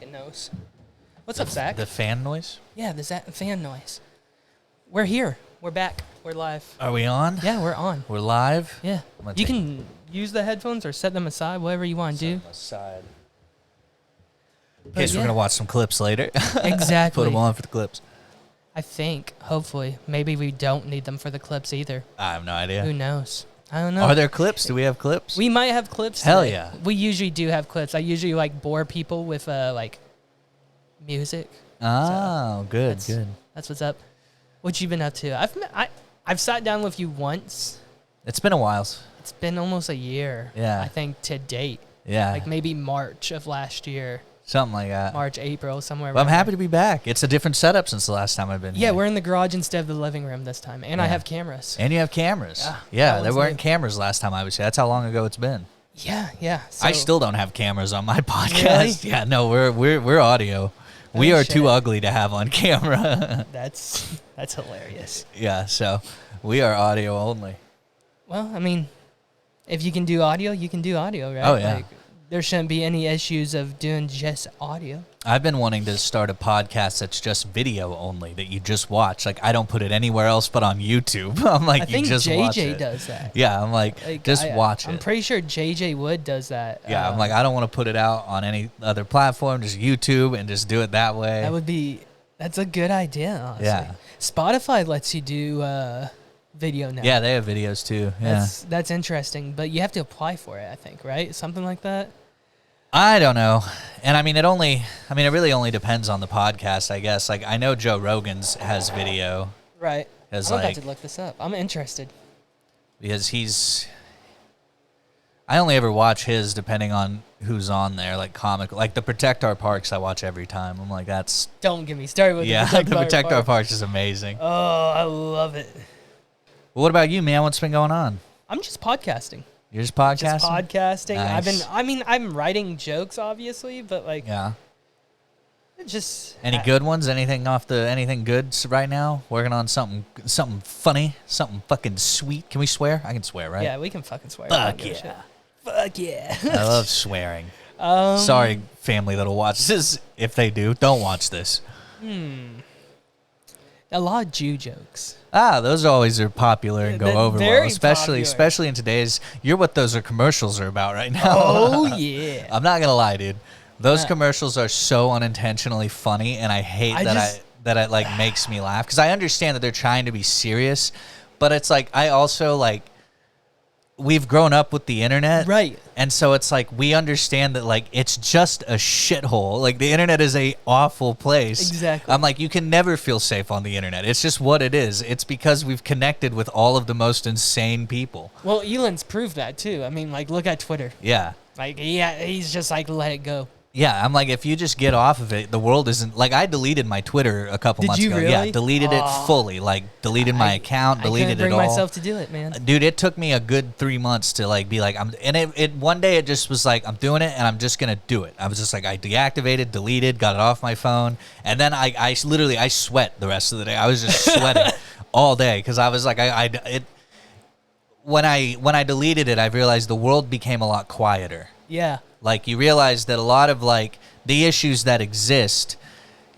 fucking knows. What's up, Zach? The fan noise? Yeah, the fan noise. We're here. We're back. We're live. Are we on? Yeah, we're on. We're live? Yeah. You can use the headphones or set them aside, whatever you want to do. Set them aside. In But case we're yeah. going to watch some clips later. Exactly. Put them on for the clips. I think, hopefully. Maybe we don't need them for the clips either. I have no idea. Who knows? I don't know. Are there clips? Do we have clips? We might have clips. Hell today. yeah. We usually do have clips. I usually bore people with music. Oh, good. That's what's up. What you been up to? I've sat down with you once. It's been a while. It's been almost a year. Yeah. I think to date. Yeah. Like maybe March of last year. Something like that. March, April, somewhere. But I'm happy there. to be back. It's a different setup since the last time I've been Yeah, here. we're in the garage instead of the living room this time. And I Yeah. have cameras. And you have cameras. Yeah, Yeah, that there one's weren't new. cameras last time I was here. That's how long ago it's been. Yeah. So, I still don't have cameras on my podcast. Really? Yeah, no, we're audio. We Oh, are shit. too ugly to have on camera. That's hilarious. Yeah, so we are audio only. Well, I mean, if you can do audio, you can do audio, right? Oh, yeah. There shouldn't be any issues of doing just audio. I've been wanting to start a podcast that's just video only, that you just watch. Like, I don't put it anywhere else but on YouTube. I'm like, I think you just watch JJ it. does that. Yeah, I'm like just watch it. I'm pretty sure JJ Wood does that. Yeah, I'm like, I don't want to put it out on any other platform, just YouTube, and just do it that way. That's a good idea, honestly. Yeah. Spotify lets you do video now. Yeah, they have videos too. Yeah. That's interesting, but you have to apply for it, I think, right? Something like that. I don't know. And it really only depends on the podcast, I guess. Like, I know Joe Rogan's has video. Right. Has I'm about to look this up. I'm interested. Because I only ever watch his depending on who's on there, like comic, like the Protect Our Parks I watch every time. I'm like, that's... Don't get me started with Yeah, the Protect Our Parks is amazing. Oh, I love it. Well, what about you, man? What's been going on? I'm just podcasting. You're just podcasting? Just podcasting. Nice. I'm writing jokes, obviously, but Yeah. just... Any good ones? Anything good right now? Working on something funny, something fucking sweet. Can we swear? I can swear, right? Yeah, we can fucking swear. Fuck I don't give a yeah. shit. Fuck yeah. I love swearing. Um, Sorry, family that'll watch this. If they do, don't watch this. A lot of Jew jokes. Those always are popular and go They're over well, very especially popular. in today's. You're what those commercials are about right now. Oh, yeah. I'm not gonna lie, dude. Those Yeah. commercials are so unintentionally funny, and I hate that it like makes me laugh because I understand that they're trying to be serious, but it's like I also like we've grown up with the internet, Right. And so it's like we understand that like it's just a shithole. Like the internet is a awful place. Exactly. I'm like, you can never feel safe on the internet. It's just what it is. It's because we've connected with all of the most insane people. Well, Elon's proved that, too. I mean, look at Twitter. Yeah. He's just let it go. Yeah, I'm like, if you just get off of it, the world isn't... Like, I deleted my Twitter a couple months you ago. really? Yeah, deleted it fully. Like, deleted my account, I deleted couldn't it all. bring myself to do it, man. Dude, it took me a good 3 months to, like, be like... one day it just was like, I'm doing it, and I'm just going to do it. I was just like, I deactivated, deleted, got it off my phone, and then I literally sweat the rest of the day. I was just sweating all day, because I was like, when I deleted it, I realized the world became a lot quieter. Yeah. Like, you realize that a lot of, like, the issues that exist,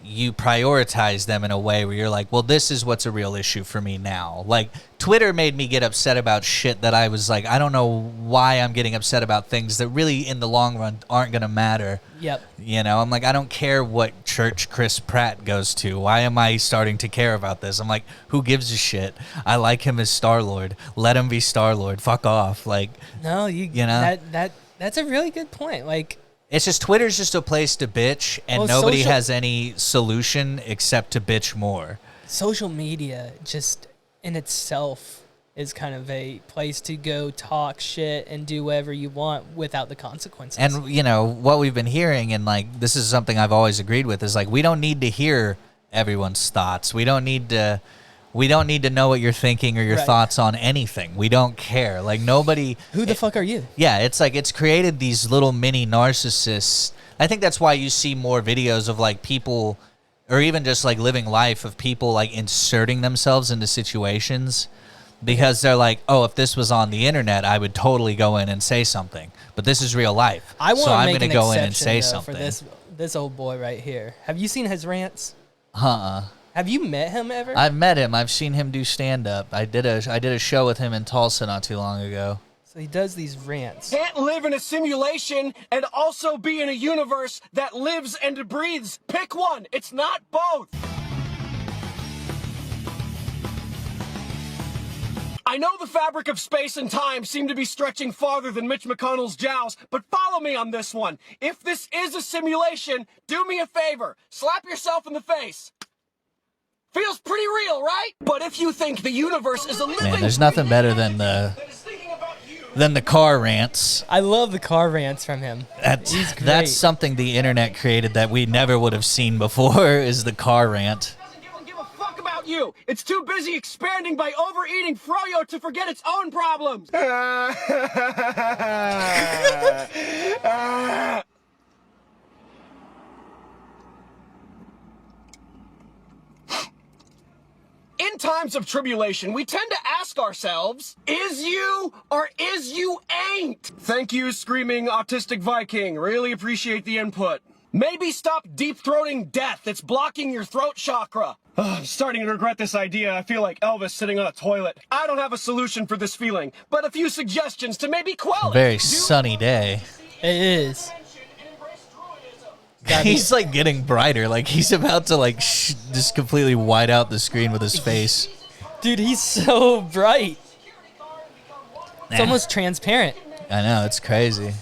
you prioritize them in a way where you're like, well, this is what's a real issue for me now. Like, Twitter made me get upset about shit that I was like, I don't know why I'm getting upset about things that really, in the long run, aren't going to matter. Yep. You know, I'm like, I don't care what church Chris Pratt goes to. Why am I starting to care about this? I'm like, who gives a shit? I like him as Star-Lord. Let him be Star-Lord. Fuck off. Like, No, you know? That's a really good point. Like, it's just Twitter's just a place to bitch, and Well, nobody social- has any solution except to bitch more. social media just in itself is kind of a place to go talk shit and do whatever you want without the consequences. And, you know, what we've been hearing, and, like, this is something I've always agreed with, is, like, we don't need to hear everyone's thoughts. We don't need to know what you're thinking or your Right. thoughts on anything. We don't care. Like, nobody... Who the fuck are you? Yeah, it's like it's created these little mini narcissists. I think that's why you see more videos of like people, or even just like living life of people like inserting themselves into situations because they're like, oh, if this was on the internet, I would totally go in and say something. But this is real life. I want so to I'm make gonna an go in exception, and say though, something. for this this old boy right here. Have you seen his rants? Have you met him ever? I've met him. I've seen him do stand-up. I did a show with him in Tulsa not too long ago. So he does these rants. Can't live in a simulation and also be in a universe that lives and breathes. Pick one. It's not both. I know the fabric of space and time seem to be stretching farther than Mitch McConnell's jowls, but follow me on this one. If this is a simulation, do me a favor. Slap yourself in the face. Feels pretty real, right? But if you think the universe is a living... Man, there's nothing better than the car rants. I love the car rants from him. He's great. That's something the internet created that we never would have seen before, is the car rant. You. It's too busy expanding by overeating froyo to forget its own problems. In times of tribulation, we tend to ask ourselves, is you or is you ain't? Thank you, screaming autistic Viking. Really appreciate the input. Maybe stop deep-throating death. It's blocking your throat chakra. I'm starting to regret this idea. I feel like Elvis sitting on a toilet. I don't have a solution for this feeling, but a few suggestions to maybe quell it. Very sunny day. It is. He's like getting brighter. Like he's about to like just completely white out the screen with his face. Dude, he's so bright. It's almost transparent. I know, it's crazy.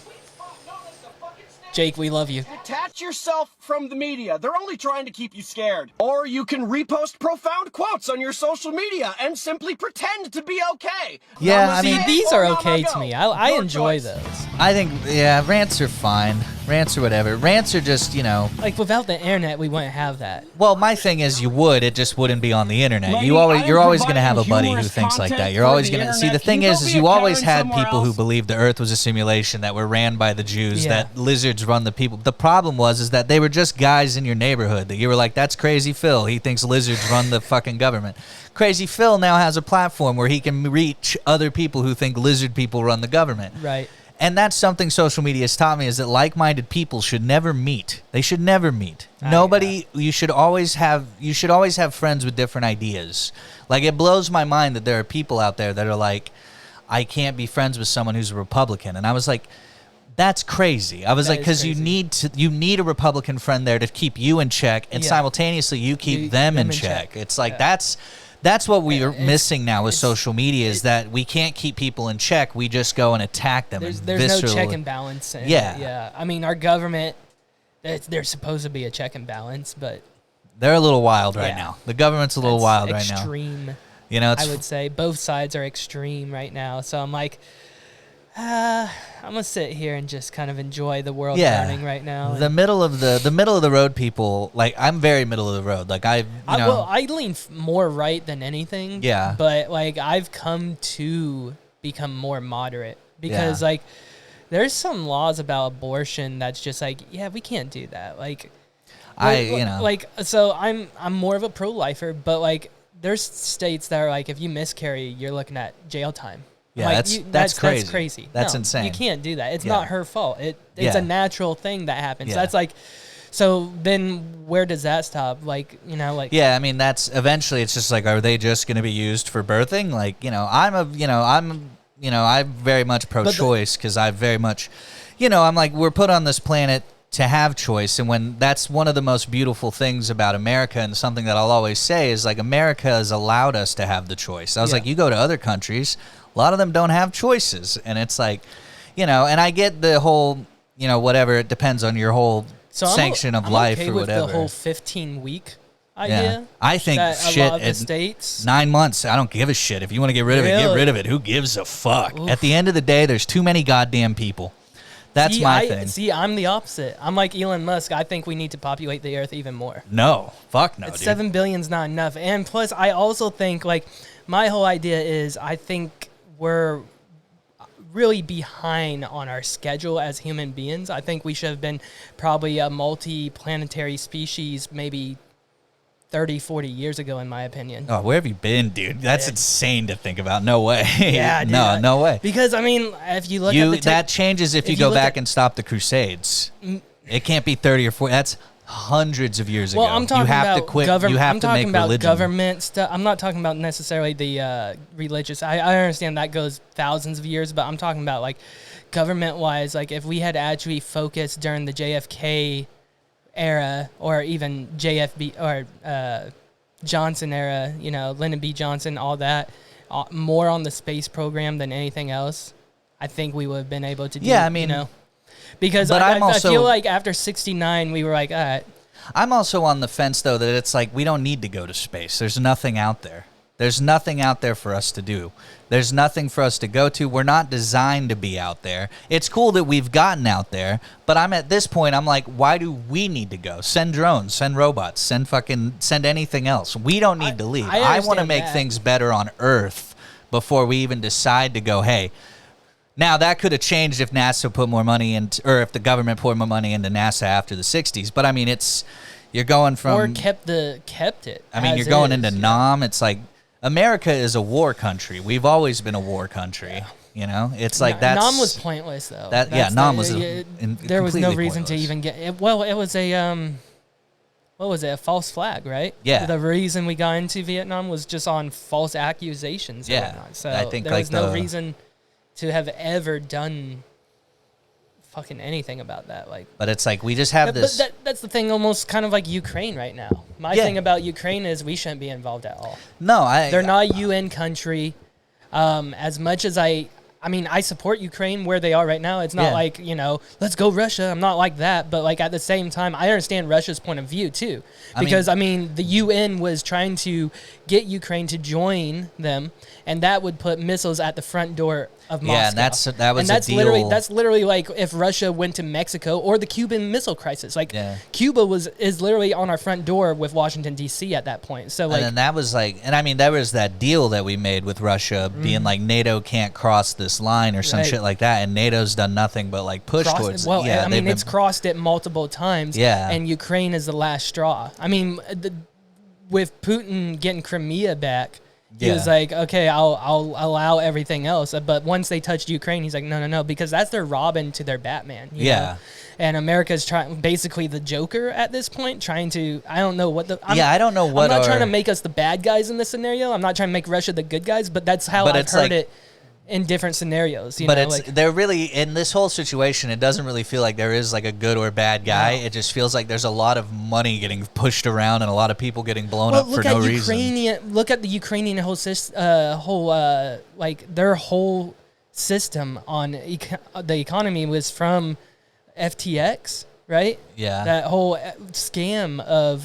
Jake, we love you. Detach yourself from the media. They're only trying to keep you scared. Or you can repost profound quotes on your social media and simply pretend to be okay. Yeah, I mean, these are okay to me. I enjoy those. I think, yeah, rants are fine. Rants or whatever. Rants are just, you know. Like, without the internet, we wouldn't have that. Well, my thing is you would. It just wouldn't be on the internet. You're always going to have a buddy who thinks like that. You're always going to. See, the thing is you always had people who believed the earth was a simulation that were ran by the Jews, that lizards run the people. The problem is that they were just guys in your neighborhood that you were like, that's Crazy Phil. He thinks lizards run the fucking government. Crazy Phil now has a platform where he can reach other people who think lizard people run the government. Right. And that's something social media has taught me, is that like-minded people should never meet. They should never meet. You should always have friends with different ideas. Like, it blows my mind that there are people out there that are like, I can't be friends with someone who's a Republican. And I was like, that's crazy. I was like, because you need a Republican friend there to keep you in check, and simultaneously you keep them in check. It's like that's what we are missing now with social media, is that we can't keep people in check. We just go and attack them. There's no check and balance. Yeah. I mean, our government, there's supposed to be a check and balance, but they're a little wild right now. The government's a little wild right now. Extreme. You know, I would say both sides are extreme right now. So I'm like, I'm gonna sit here and just kind of enjoy the world burning right now. The middle of the road people, like, I'm very middle of the road. Like, I lean more right than anything. Yeah. But like, I've come to become more moderate because like, there's some laws about abortion that's just like, we can't do that. Like, so I'm more of a pro-lifer, but like, there's states that are like, if you miscarry, you're looking at jail time. Yeah, like, that's crazy. That's crazy. That's insane. You can't do that. It's not her fault. It's a natural thing that happens. That's like, so then where does that stop? Like, you know, like. Yeah, I mean, that's eventually it's just like, are they just going to be used for birthing? Like, you know, I'm very much pro-choice because I very much, you know, I'm like, we're put on this planet to have choice, and when that's one of the most beautiful things about America, and something that I'll always say is like, America has allowed us to have the choice. I was like, you go to other countries, a lot of them don't have choices, and it's like, you know, and I get the whole, you know, whatever, it depends on your whole sanction of life or whatever. With the whole 15-week idea. Yeah. I think a lot of the states. 9 months, I don't give a shit. If you want to get rid of it, get rid of it. Who gives a fuck? Oof. At the end of the day, there's too many goddamn people. That's my thing. See, I'm the opposite. I'm like Elon Musk. I think we need to populate the earth even more. No. Fuck no, dude. 7 billion's not enough. And plus, I also think, like, my whole idea is I think we're really behind on our schedule as human beings. I think we should have been probably a multi-planetary species maybe 30, 40 years ago, in my opinion. Oh, where have you been, dude? That's insane to think about. No way. Yeah, dude. No way. Because, I mean, if you look at that changes if you go back and stop the Crusades. It can't be 30 or 40. That's hundreds of years ago. Well, I'm talking you have about to quit. You have to make religion. Government stuff. I'm not talking about necessarily the religious. I understand that goes thousands of years, but I'm talking about like government-wise. Like if we had actually focused during the JFK era, or even JFB or Johnson era, you know, Lyndon B. Johnson, all that, more on the space program than anything else, I think we would have been able to do, I mean, you know, because I feel like after 69, we were like, all right. I'm also on the fence, though, that it's like we don't need to go to space. There's nothing out there. There's nothing out there for us to do. There's nothing for us to go to. We're not designed to be out there. It's cool that we've gotten out there, but I'm at this point, I'm like, why do we need to go? Send drones, send robots, send anything else. We don't need to leave. I want to make things better on Earth before we even decide to go, hey. Now, that could have changed if NASA put more money into, or if the government put more money into NASA after the 60s. But, I mean, you're going from... Or kept it. I mean, you're going into Nam. It's like, America is a war country. We've always been a war country. Yeah. You know? It's like that's... Nam was pointless, though. Nam was there was no reason to even get... it was a... what was it? A false flag, right? Yeah. The reason we got into Vietnam was just on false accusations. Yeah. And whatnot. So I think there was no reason to have ever done fucking anything about that. Like, but it's like we just have this. But that's the thing, almost kind of like Ukraine right now. My thing about Ukraine is we shouldn't be involved at all. No, they're not a UN country. As much as I support Ukraine where they are right now. It's not like, you know, let's go Russia. I'm not like that. But like at the same time, I understand Russia's point of view too. Because the UN was trying to get Ukraine to join them, and that would put missiles at the front door of Moscow. Yeah, and that's a deal. That's literally like if Russia went to Mexico, or the Cuban Missile Crisis. Like Cuba is literally on our front door with Washington D.C. at that point. So like, and then that was like, and I mean, there was that deal that we made with Russia being like NATO can't cross this line or some shit like that, and NATO's done nothing but like push towards. Well, I mean, it's crossed it multiple times. Yeah, and Ukraine is the last straw. I mean, with Putin getting Crimea back. He was like, okay, I'll allow everything else. But once they touched Ukraine, he's like, no, because that's their Robin to their Batman. You know? And America's basically the Joker at this point, trying to, I don't know what I don't know what. I'm not trying to make us the bad guys in this scenario. I'm not trying to make Russia the good guys, but that's how I've heard it in different scenarios. They're really, in this whole situation, it doesn't really feel like there is like a good or bad guy. No. It just feels like there's a lot of money getting pushed around and a lot the people getting blown up for no reason. Look at the Ukrainian their whole system on the economy was from FTX, right? Yeah. That whole scam of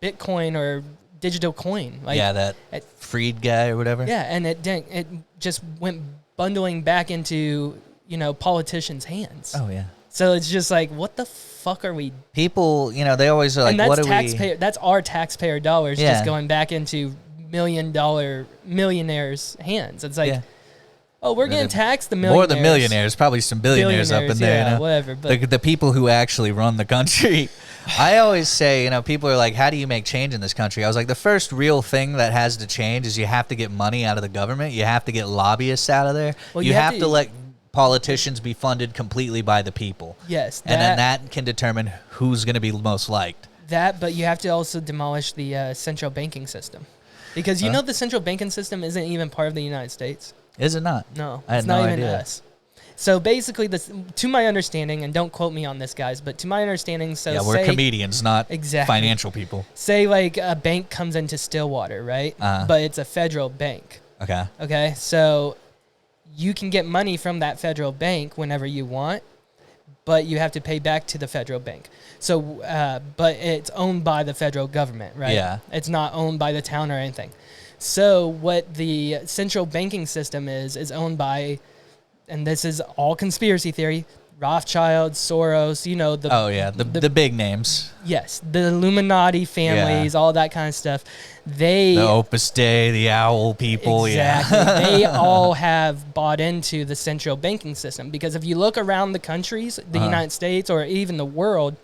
Bitcoin or digital coin. That Freed guy or whatever. Yeah, and it just went bundling back into, you know, politicians' hands. Oh, yeah. So it's just like, what the fuck are we... People, you know, they always are like, what are we... That's our taxpayer dollars just going back into millionaires' hands. It's like, we're getting taxed the millionaires. More than millionaires, probably some billionaires up in there. You know? Whatever. But the people who actually run the country. I always say, you know, people are like, how do you make change in this country? I was like, the first real thing that has to change is you have to get money out of the government. You have to get lobbyists out of there. Well, you have to let politicians be funded completely by the people. Yes. And then that can determine who's going to be most liked. But you have to also demolish the central banking system. Because you know the central banking system isn't even part of the United States. Is it not? No. I had it's not no even idea. us. So basically, to my understanding, and don't quote me on this, guys, but to my understanding, we're comedians, not financial people. Say like a bank comes into Stillwater, right? But it's a federal bank. Okay. Okay, so you can get money from that federal bank whenever you want, but you have to pay back to the federal bank. So, but it's owned by the federal government, right? Yeah. It's not owned by the town or anything. So what the central banking system is owned by, and this is all conspiracy theory, Rothschild, Soros, you know, the big names. Yes, the Illuminati families, all that kind of stuff. The Opus Dei, the Owl people. Exactly. Yeah. They all have bought into the central banking system, because if you look around the countries, the United States or even the world,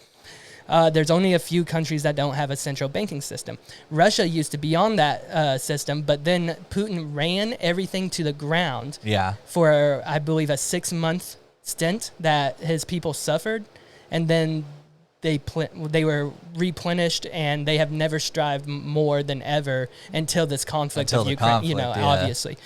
there's only a few countries that don't have a central banking system. Russia used to be on that system, but then Putin ran everything to the ground for, I believe, a 6-month stint that his people suffered. and then they were replenished, and they have never strived more than ever until this conflict of Ukraine. Obviously,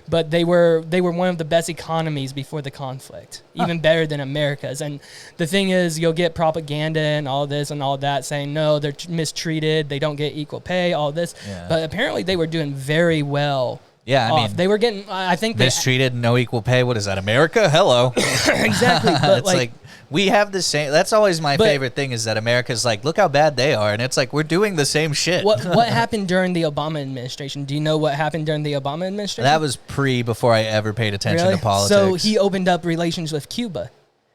but they were one of the best economies before the conflict, even better than America's. And the thing is, you'll get propaganda and all this and all that saying no, they're mistreated, they don't get equal pay, all this. But apparently, they were doing very well. Yeah, I mean, they were getting. I think mistreated, no equal pay. What is that, America? Hello. Exactly, but it's like we have the same. That's always my favorite thing, is that America's like, look how bad they are, and it's like we're doing the same shit. What happened during the Obama administration? Do you know what happened during the Obama administration? That was before I ever paid attention to politics. So he opened up relations with Cuba.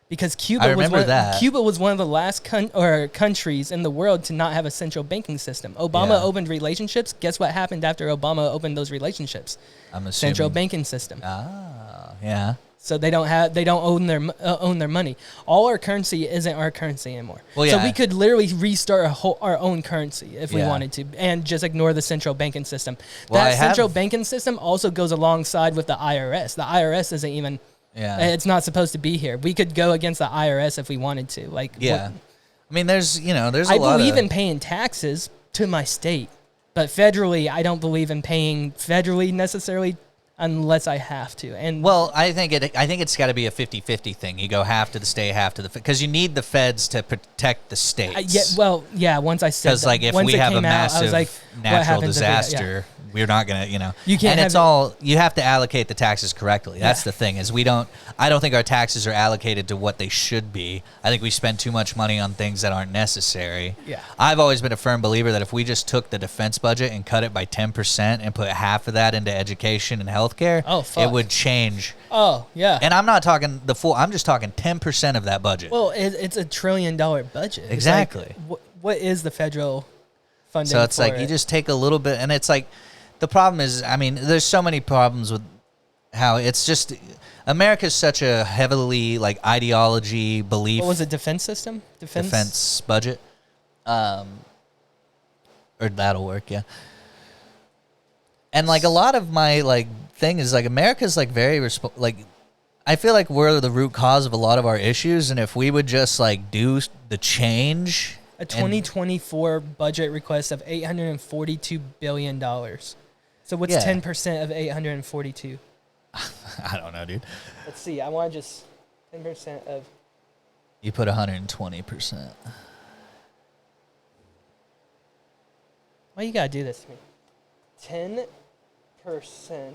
Because Cuba was one of the last countries in the world to not have a central banking system. Obama opened relationships. Guess what happened after Obama opened those relationships? I'm assuming central banking system. Ah, yeah. So they don't own their money. All our currency isn't our currency anymore. Well, yeah. So we could literally restart our own currency if we wanted to, and just ignore the central banking system. Well, that central banking system also goes alongside with the IRS. The IRS isn't even. Yeah, it's not supposed to be here. We could go against the IRS if we wanted to. I mean, there's a lot. I believe in paying taxes to my state, but federally, I don't believe in paying federally necessarily unless I have to. And I think it's got to be a 50-50 thing. You go half to the state, half to the because you need the feds to protect the states. Once I said because if we have a massive natural disaster. We're not gonna, You can't. And it's all you have to allocate the taxes correctly. That's the thing is I don't think our taxes are allocated to what they should be. I think we spend too much money on things that aren't necessary. Yeah. I've always been a firm believer that if we just took the defense budget and cut it by 10% and put half of that into education and healthcare, it would change. Oh yeah. And I'm not talking the full. I'm just talking 10% of that budget. Well, it's $1 trillion budget. Exactly. What is the federal funding? So it's you just take a little bit, and it's like. The problem is, I mean, there's so many problems with how it's just America's such a heavily ideology belief. What was it? Defense system? Defense budget. Or that'll work, yeah. And a lot of my thing is America's very I feel like we're the root cause of a lot of our issues, and if we would just do the change. A 2024 budget request of $842 billion. So what's 10% of 842? I don't know, dude. Let's see. I want to just 10% of. You put 120%. Why you gotta do this to me? 10%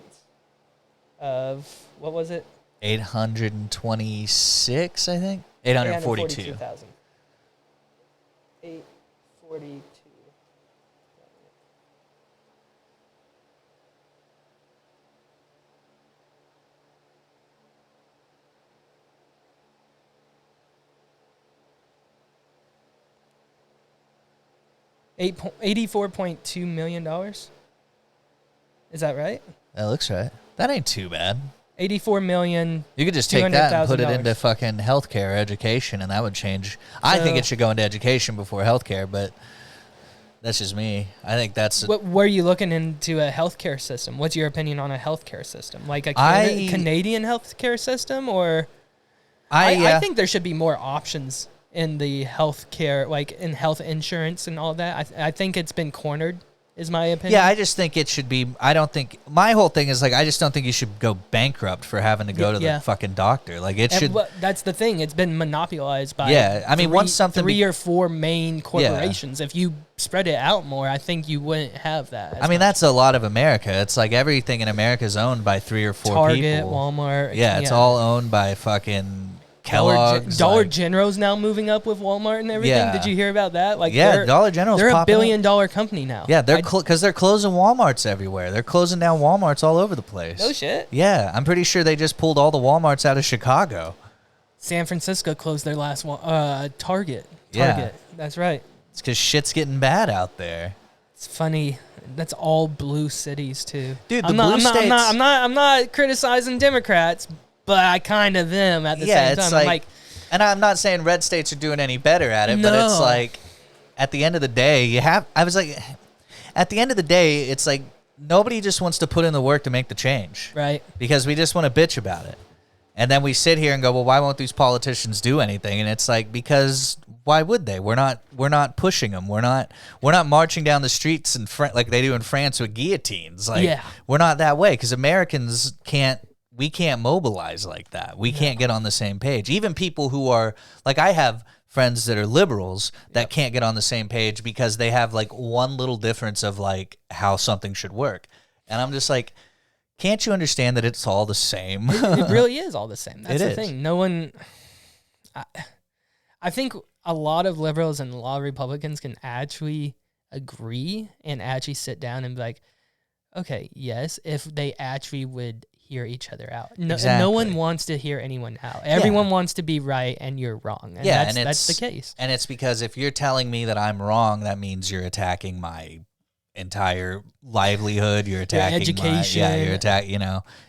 of what was it? 826, I think. 842. 842. 84.2 million. Is that right? That looks right. That ain't too bad. 84 million. You could just take that and put it into fucking healthcare, education, and that would change. I think it should go into education before healthcare, but that's just me. I think that's. Were you looking into a healthcare system? What's your opinion on a healthcare system, like a Canadian healthcare system, or? I think there should be more options in the healthcare, in health insurance and all that. I think it's been cornered, is my opinion. Yeah, I just think it should be. I don't think my whole thing is I just don't think you should go bankrupt for having to go to the fucking doctor. That's the thing. It's been monopolized by three or four main corporations. If you spread it out more, I think you wouldn't have that. I mean, that's a lot of America. It's everything in America is owned by 3 or 4 people. Target, Walmart. Yeah, it's all owned by fucking Kellogg's. Dollar General's now moving up with Walmart and everything. Yeah. Did you hear about that? Dollar General's they're $1 billion company now. Yeah, because they're closing Walmarts everywhere. They're closing down Walmarts all over the place. No shit. Yeah, I'm pretty sure they just pulled all the Walmarts out of Chicago. San Francisco closed their last Target. Yeah. That's right. It's because shit's getting bad out there. It's funny. That's all blue cities too. Dude, blue states. I'm not criticizing Democrats, but I kind of am at the same time. And I'm not saying red states are doing any better at it, but it's at the end of the day, at the end of the day, it's nobody just wants to put in the work to make the change. Right. Because we just want to bitch about it. And then we sit here and go, well, why won't these politicians do anything? And it's like, because why would they? We're not pushing them. We're not marching down the streets like they do in France with guillotines. Like, we're not that way, because Americans can't mobilize like that. We can't get on the same page. Even people who are, like, I have friends that are liberals that can't get on the same page because they have like one little difference of like how something should work. And I'm just like, can't you understand that it's all the same? It really is all the same. That's the thing. No one, I think a lot of liberals and a lot of Republicans can actually agree and actually sit down and be like, okay, yes, if they actually would hear each other out. No one wants to hear anyone out. Everyone wants to be right and you're wrong. And that's the case. And it's because if you're telling me that I'm wrong, that means you're attacking my entire livelihood. You're attacking your education.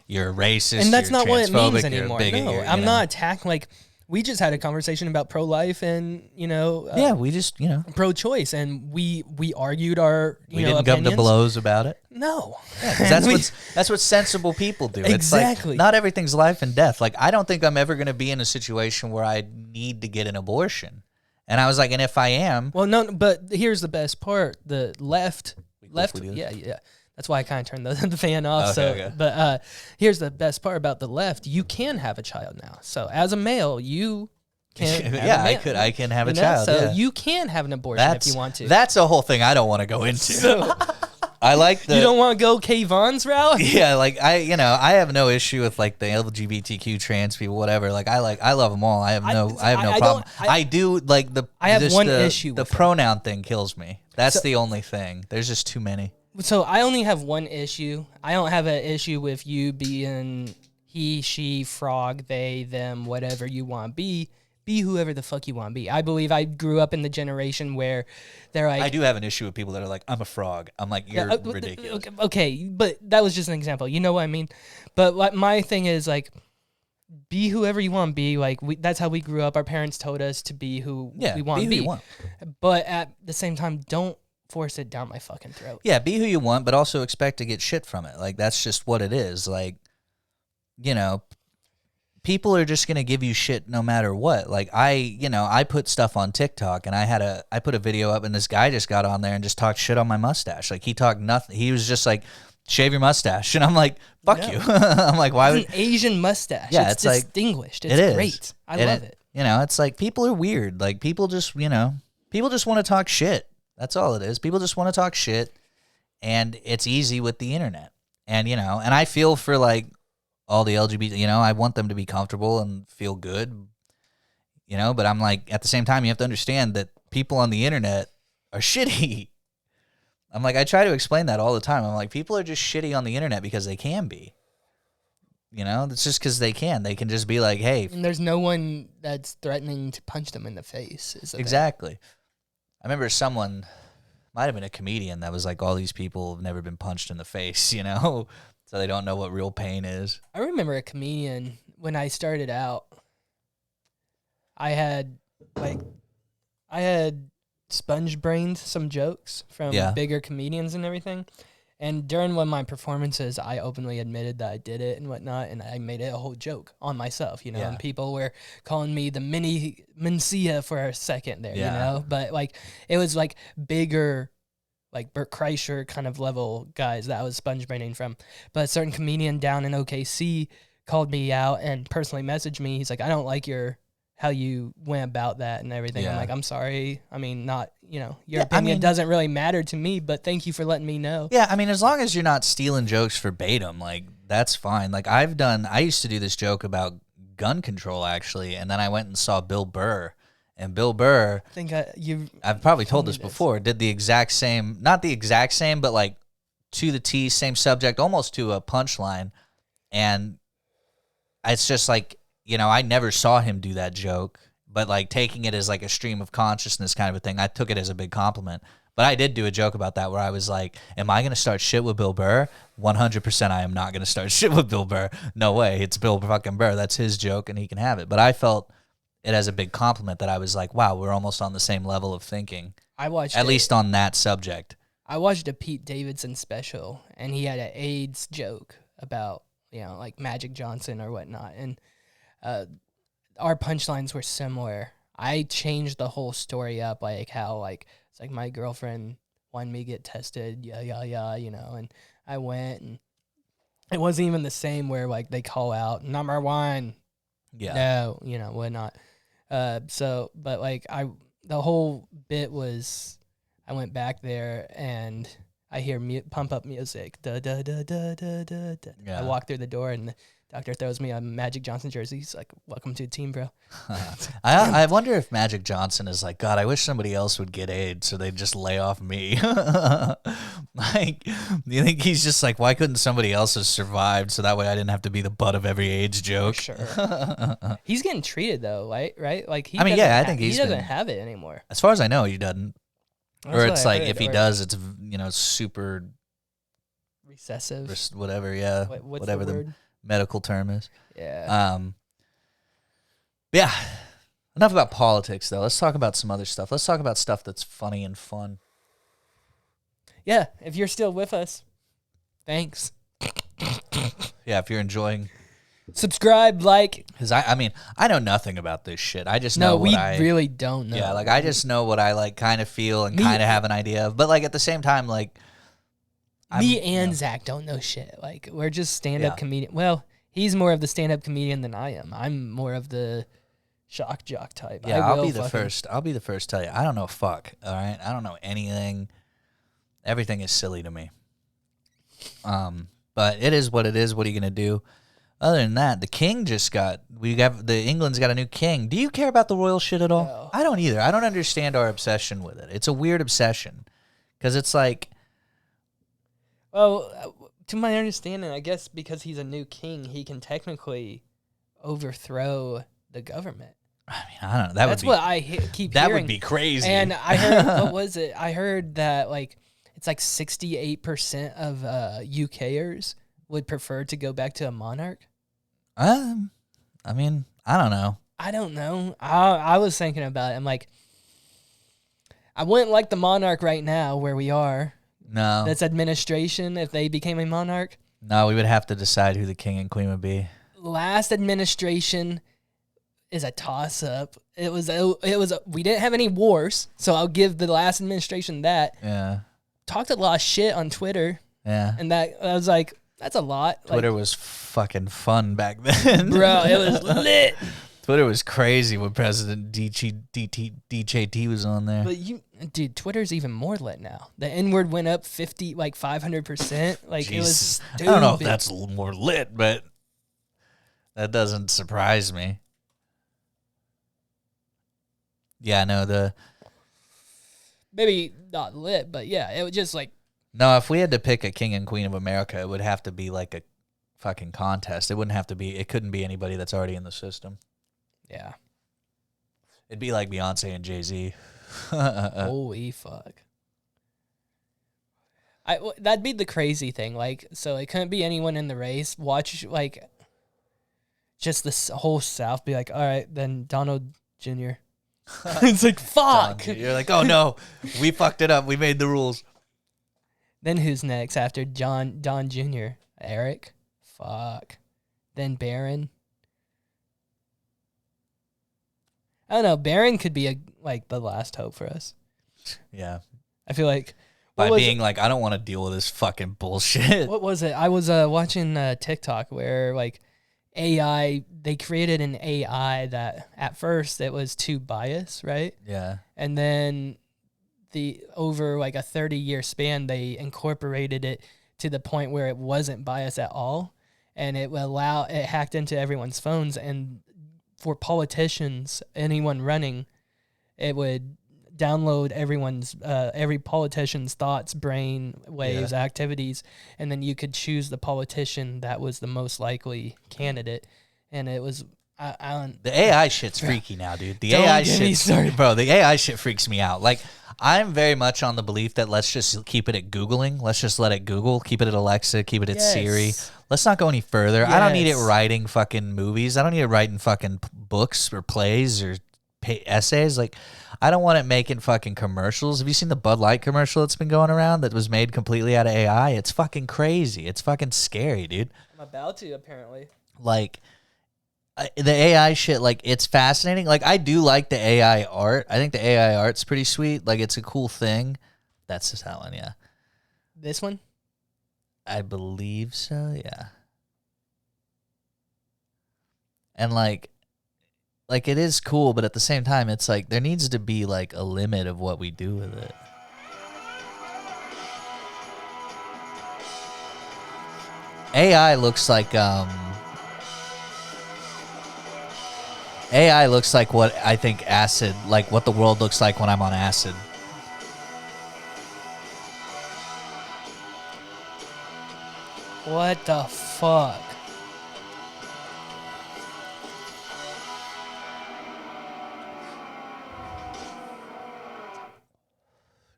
You're racist. And that's not what it means anymore. No, I'm not attacking. Like, we just had a conversation about pro-life and, we just, pro-choice, and we argued our, we didn't come to blows about it. No. That's what sensible people do. Exactly. It's like, not everything's life and death. Like, I don't think I'm ever going to be in a situation where I need to get an abortion. And I was like, and if I am. Well, no, but here's the best part. The left, yeah. That's why I kind of turned the fan off. Okay. But here's the best part about the left. You can have a child now. So as a male, you can I can have a child. So you can have an abortion if you want to. That's a whole thing I don't want to go into. I like you don't want to go Kayvon's route? Yeah, like I have no issue with like the LGBTQ trans people, whatever. Like I love them all. I have no problem. I do like I have one issue. The pronoun thing kills me. That's the only thing. There's just too many. So I only have one issue. I don't have an issue with you being he, she, frog, they, them, whatever you want to be. Be whoever the fuck you want to be. I believe I grew up in the generation where they're like... I do have an issue with people that are like, I'm a frog. I'm like, you're ridiculous. Okay, but that was just an example. You know what I mean? But my thing is, like, be whoever you want to be. Like, that's how we grew up. Our parents told us to be who we want to be. You want. But at the same time, don't force it down my fucking throat. Yeah, be who you want, but also expect to get shit from it. Like, that's just what it is. Like, people are just gonna give you shit no matter what. Like I put stuff on TikTok and I put a video up and this guy just got on there and just talked shit on my mustache. Like he talked nothing. He was just like, shave your mustache, and I'm like, fuck you. I'm like, why would an Asian mustache? Yeah, it's distinguished. It's great. I love it. It's like people are weird. Like people just want to talk shit. That's all it is. People just want to talk shit, and it's easy with the internet. And and I feel for like all the LGBT, I want them to be comfortable and feel good, but I'm like, at the same time, you have to understand that people on the internet are shitty. I'm like, I try to explain that all the time. I'm like, people are just shitty on the internet because they can be. It's just because they can. They can just be like, hey. And there's no one that's threatening to punch them in the face. Exactly. I remember someone, might have been a comedian, that was like, all these people have never been punched in the face, so they don't know what real pain is. I remember a comedian, when I started out, I had sponge-brained some jokes from bigger comedians and everything. And during one of my performances, I openly admitted that I did it and whatnot, and I made it a whole joke on myself, and people were calling me the mini Mencia for a second there, But, like, it was, like, bigger, like, Bert Kreischer kind of level guys that I was sponge braining from. But a certain comedian down in OKC called me out and personally messaged me. He's like, I don't like how you went about that and everything. Yeah. I'm like, I'm sorry. I mean, not, your opinion doesn't really matter to me, but thank you for letting me know. Yeah, I mean, as long as you're not stealing jokes verbatim, like, that's fine. Like, I used to do this joke about gun control, actually, and then I went and saw Bill Burr. And Bill Burr, I think I've probably told this before, did the exact same, not the exact same, but like to the T, same subject, almost to a punchline. And it's just like, I never saw him do that joke, but like taking it as like a stream of consciousness kind of a thing, I took it as a big compliment. But I did do a joke about that where I was like, am I going to start shit with Bill Burr? 100% I am not going to start shit with Bill Burr. No way. It's Bill fucking Burr. That's his joke and he can have it. But I felt it as a big compliment that I was like, wow, we're almost on the same level of thinking. At least on that subject. I watched a Pete Davidson special, and he had an AIDS joke about, like Magic Johnson or whatnot. And our punchlines were similar. I changed the whole story up, like how like it's like my girlfriend wanted me to get tested, and I went, and it wasn't even the same where like they call out number one, no, whatnot. But like the whole bit was, I went back there and I hear pump up music, da da da da da da da. I walk through the door and the doctor throws me a Magic Johnson jersey. He's like, "Welcome to the team, bro." I wonder if Magic Johnson is like, God, I wish somebody else would get AIDS so they'd just lay off me. Like, do you think he's just like, why couldn't somebody else have survived so that way I didn't have to be the butt of every AIDS joke? For sure. He's getting treated though, right? Like I think he doesn't have it anymore. As far as I know, he doesn't. That's or it's like if he does, it's super recessive, whatever. Yeah, whatever the medical term is. Yeah. Yeah. Enough about politics, though. Let's talk about some other stuff. Let's talk about stuff that's funny and fun. Yeah, if you're still with us, thanks. Yeah, if you're enjoying. Subscribe, like. Because, I know nothing about this shit. I just know what I... No, we really don't know. Yeah, like, I just know what I, like, kind of feel and kind of have an idea of. But, like, at the same time, like... Me and Zach don't know shit. Like, we're just stand-up comedian. Well, he's more of the stand-up comedian than I am. I'm more of the shock jock type. Yeah, I'll be the first. I'll be the first to tell you. I don't know fuck, all right? I don't know anything. Everything is silly to me. But it is what it is. What are you going to do? Other than that, the king England's got a new king. Do you care about the royal shit at all? No. I don't either. I don't understand our obsession with it. It's a weird obsession. Because it's like... Well, to my understanding, I guess because he's a new king, he can technically overthrow the government. I mean, I don't know. That's what I keep hearing. That would be crazy. And I heard, what was it? I heard that like it's like 68% of UKers would prefer to go back to a monarch. I mean, I don't know. I don't know. I was thinking about it. I'm like, I wouldn't like the monarch right now where we are. No. That's administration if they became a monarch. No, we would have to decide who the king and queen would be. Last administration is a toss-up. It was we didn't have any wars, so I'll give the last administration that. Yeah. Talked a lot of shit on Twitter. Yeah. And that I was like, that's a lot. Twitter was fucking fun back then. Bro, it was lit. Twitter was crazy when President DJT was on there. But dude, Twitter's even more lit now. The N-word went up 500%. Like, Jesus. It was stupid. I don't know if that's a little more lit, but that doesn't surprise me. Yeah, no, maybe not lit, but yeah, it was just like... No, if we had to pick a king and queen of America, it would have to be like a fucking contest. It couldn't be anybody that's already in the system. Yeah. It'd be like Beyonce and Jay-Z. Holy fuck. That'd be the crazy thing. Like, so it couldn't be anyone in the race. Watch, like, just the whole South be like, all right, then Donald Jr. It's like, fuck. You're like, oh no, we fucked it up. We made the rules. Then who's next after Don Jr.? Eric? Fuck. Then Barron? I don't know. Barron could be the last hope for us. Yeah. I feel like... By being like, I don't want to deal with this fucking bullshit. What was it? I was watching TikTok where, like, AI... They created an AI that, at first, it was too biased, right? Yeah. And then... over like a 30-year span, they incorporated it to the point where it wasn't biased at all, and it hacked into everyone's phones. And for politicians, anyone running, it would download every politician's thoughts, brain waves, activities, and then you could choose the politician that was the most likely candidate. And it was the AI shit's freaky now, dude. The AI shit freaks me out. Like, I'm very much on the belief that let's just keep it at Googling. Let's just let it Google. Keep it at Alexa. Keep it at Siri. Let's not go any further. Yes. I don't need it writing fucking movies. I don't need it writing fucking books or plays or essays. Like, I don't want it making fucking commercials. Have you seen the Bud Light commercial that's been going around that was made completely out of AI? It's fucking crazy. It's fucking scary, dude. I'm about to, apparently. Like... the AI shit, like, it's fascinating. Like, I do like the AI art. I think the AI art's pretty sweet. Like, it's a cool thing. That's just that one, yeah. This one? I believe so, yeah. And, like, it is cool, but at the same time, it's like, there needs to be, like, a limit of what we do with it. AI looks like, AI looks like what I think acid, like what the world looks like when I'm on acid. What the fuck?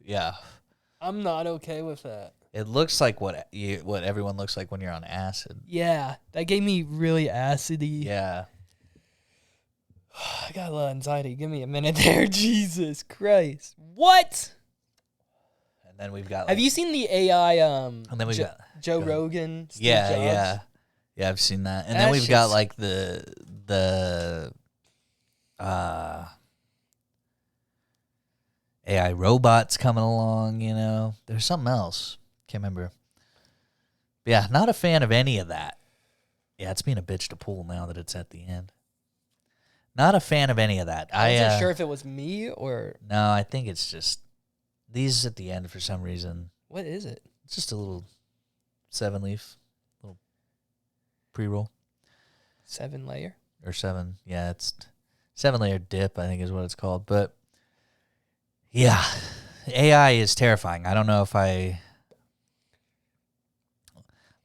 Yeah. I'm not okay with that. It looks like what everyone looks like when you're on acid. Yeah, that gave me really acidy. Yeah. I got a little anxiety. Give me a minute there. Jesus Christ. What? And then we've got. Like, have you seen the AI? And then we got Joe Rogan. Steve yeah, Jobs? yeah. I've seen that. And that then we've got like the AI robots coming along. You know, there's something else. Can't remember. But yeah, not a fan of any of that. Yeah, it's being a bitch to pull now that it's at the end. Not a fan of any of that. I wasn't sure if it was me or... No, I think it's just... These at the end for some reason. What is it? It's just a little 7-leaf. Little pre-roll. 7-layer? Or 7. Yeah, it's 7-layer dip, I think is what it's called. But, yeah. AI is terrifying. I don't know if I...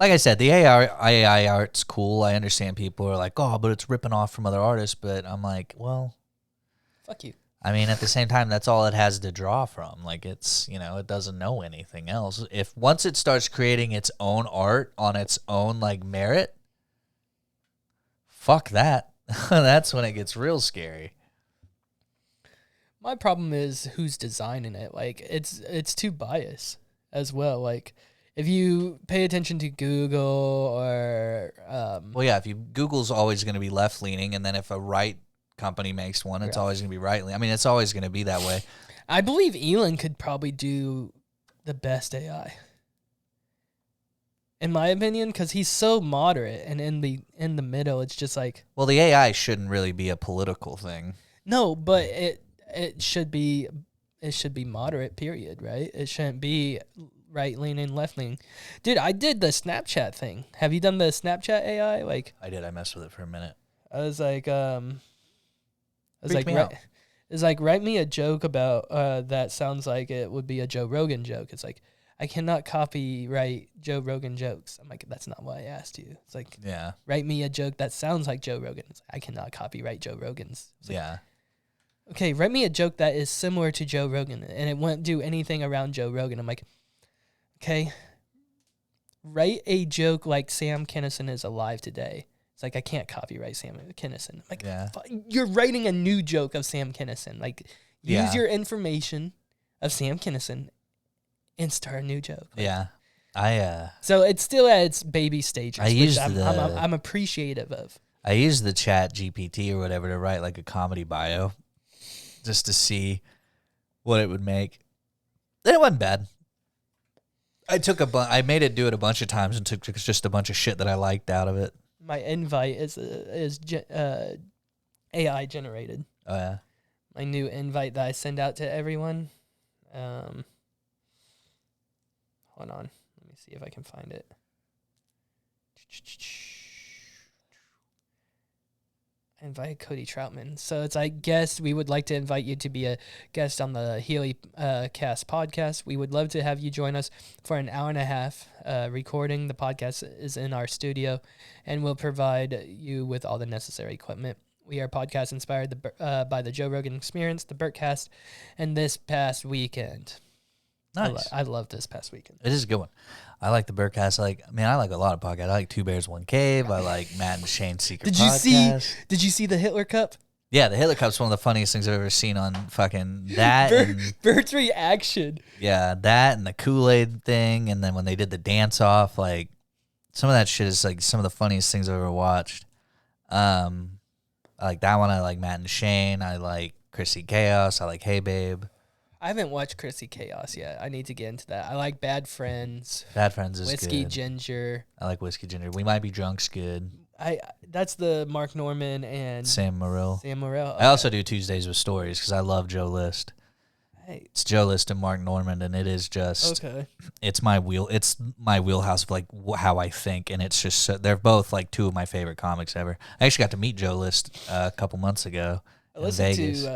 Like I said, the AI art's cool. I understand people are like, oh, but it's ripping off from other artists. But I'm like, well... Fuck you. I mean, at the same time, that's all it has to draw from. Like, it's, you know, it doesn't know anything else. If once it starts creating its own art on its own, like, merit, fuck that. That's when it gets real scary. My problem is who's designing it. Like, it's too biased as well. Like... If you pay attention to Google or... well, yeah, Google's always going to be left-leaning, and then if a right company makes one, it's always going to be right-leaning. I mean, it's always going to be that way. I believe Elon could probably do the best AI. In my opinion, because he's so moderate, and in the middle, it's just like... Well, the AI shouldn't really be a political thing. No, but it should be moderate, period, right? It shouldn't be... right-leaning, left-leaning. Dude, I did the Snapchat thing. Have you done the Snapchat AI? Like, I did. I messed with it for a minute. I was like, Freaked write me a joke about that sounds like it would be a Joe Rogan joke. It's like, I cannot copyright Joe Rogan jokes. I'm like, that's not what I asked you. It's like, yeah, write me a joke that sounds like Joe Rogan. It's like, I cannot copyright Joe Rogan's. Like, yeah. Okay, write me a joke that is similar to Joe Rogan, and it won't do anything around Joe Rogan. I'm like, okay, write a joke like Sam Kinison is alive today. It's like, I can't copyright Sam Kinison. I'm like, yeah. You're writing a new joke of Sam Kinison. Like, use your information of Sam Kinison and start a new joke. Like, yeah. So it's still at its baby stages, which I'm appreciative of. I used the Chat GPT or whatever to write like a comedy bio just to see what it would make. And it wasn't bad. I made it do it a bunch of times and took just a bunch of shit that I liked out of it. My invite is AI generated. Oh yeah. My new invite that I send out to everyone. Hold on, let me see if I can find it. I invited Cody Troutman. So it's like, guest, we would like to invite you to be a guest on the Heley Cast podcast. We would love to have you join us for an hour and a half recording. The podcast is in our studio, and we'll provide you with all the necessary equipment. We are podcast inspired by the Joe Rogan Experience, the Bertcast, and this past weekend. Nice. I love this past weekend. It is a good one. I like the Bertcast. I like a lot of podcasts. I like Two Bears, One Cave. I like Matt and Shane's Secret Podcast. Did you see the Hitler Cup? Yeah, the Hitler Cup's one of the funniest things I've ever seen on fucking that. Bert's reaction. Yeah, that and the Kool-Aid thing. And then when they did the dance off, like, some of that shit is like some of the funniest things I've ever watched. I like that one. I like Matt and Shane. I like Chrissy Chaos. I like Hey Babe. I haven't watched Chrissy Chaos yet. I need to get into that. I like Bad Friends. Bad Friends is Whiskey good. Ginger. I like Whiskey Ginger. We Might Be Drunk's good. That's the Mark Norman and Sam Morril. Okay. I also do Tuesdays with Stories because I love Joe List. Hey. It's Joe List and Mark Norman, and it is just It's my wheelhouse of like how I think, and it's just they're both like two of my favorite comics ever. I actually got to meet Joe List a couple months ago in Vegas.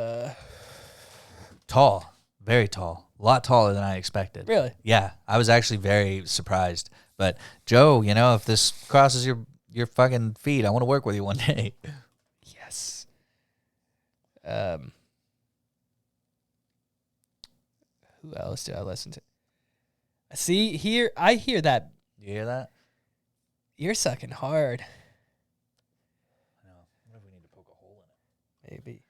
Tall, very tall, a lot taller than I expected. Really? Yeah, I was actually very surprised. But Joe, if this crosses your fucking feed, I want to work with you one day. Yes. Who else did I listen to? I hear that. You hear that? You're sucking hard. I know. I wonder if we need to poke a hole in it. Maybe.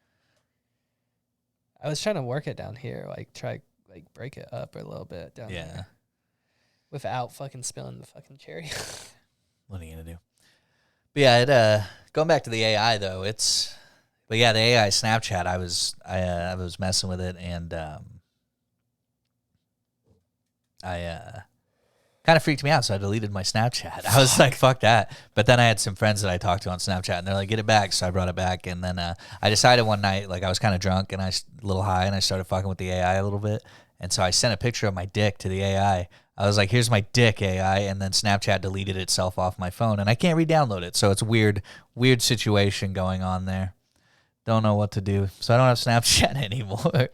I was trying to work it down here, break it up a little bit down there. Without fucking spilling the fucking cherry. What are you gonna do? But yeah, going back to the AI though, the AI Snapchat, I was messing with it, and I kind of freaked me out, so I deleted my Snapchat. I was like, fuck that. But then I had some friends that I talked to on Snapchat, and they're like, get it back. So I brought it back, and then I decided one night, like I was kind of drunk and a little high, and I started fucking with the AI a little bit. And so I sent a picture of my dick to the AI. I was like, here's my dick, AI, and then Snapchat deleted itself off my phone, and I can't re-download it. So it's a weird situation going on there. Don't know what to do. So I don't have Snapchat anymore.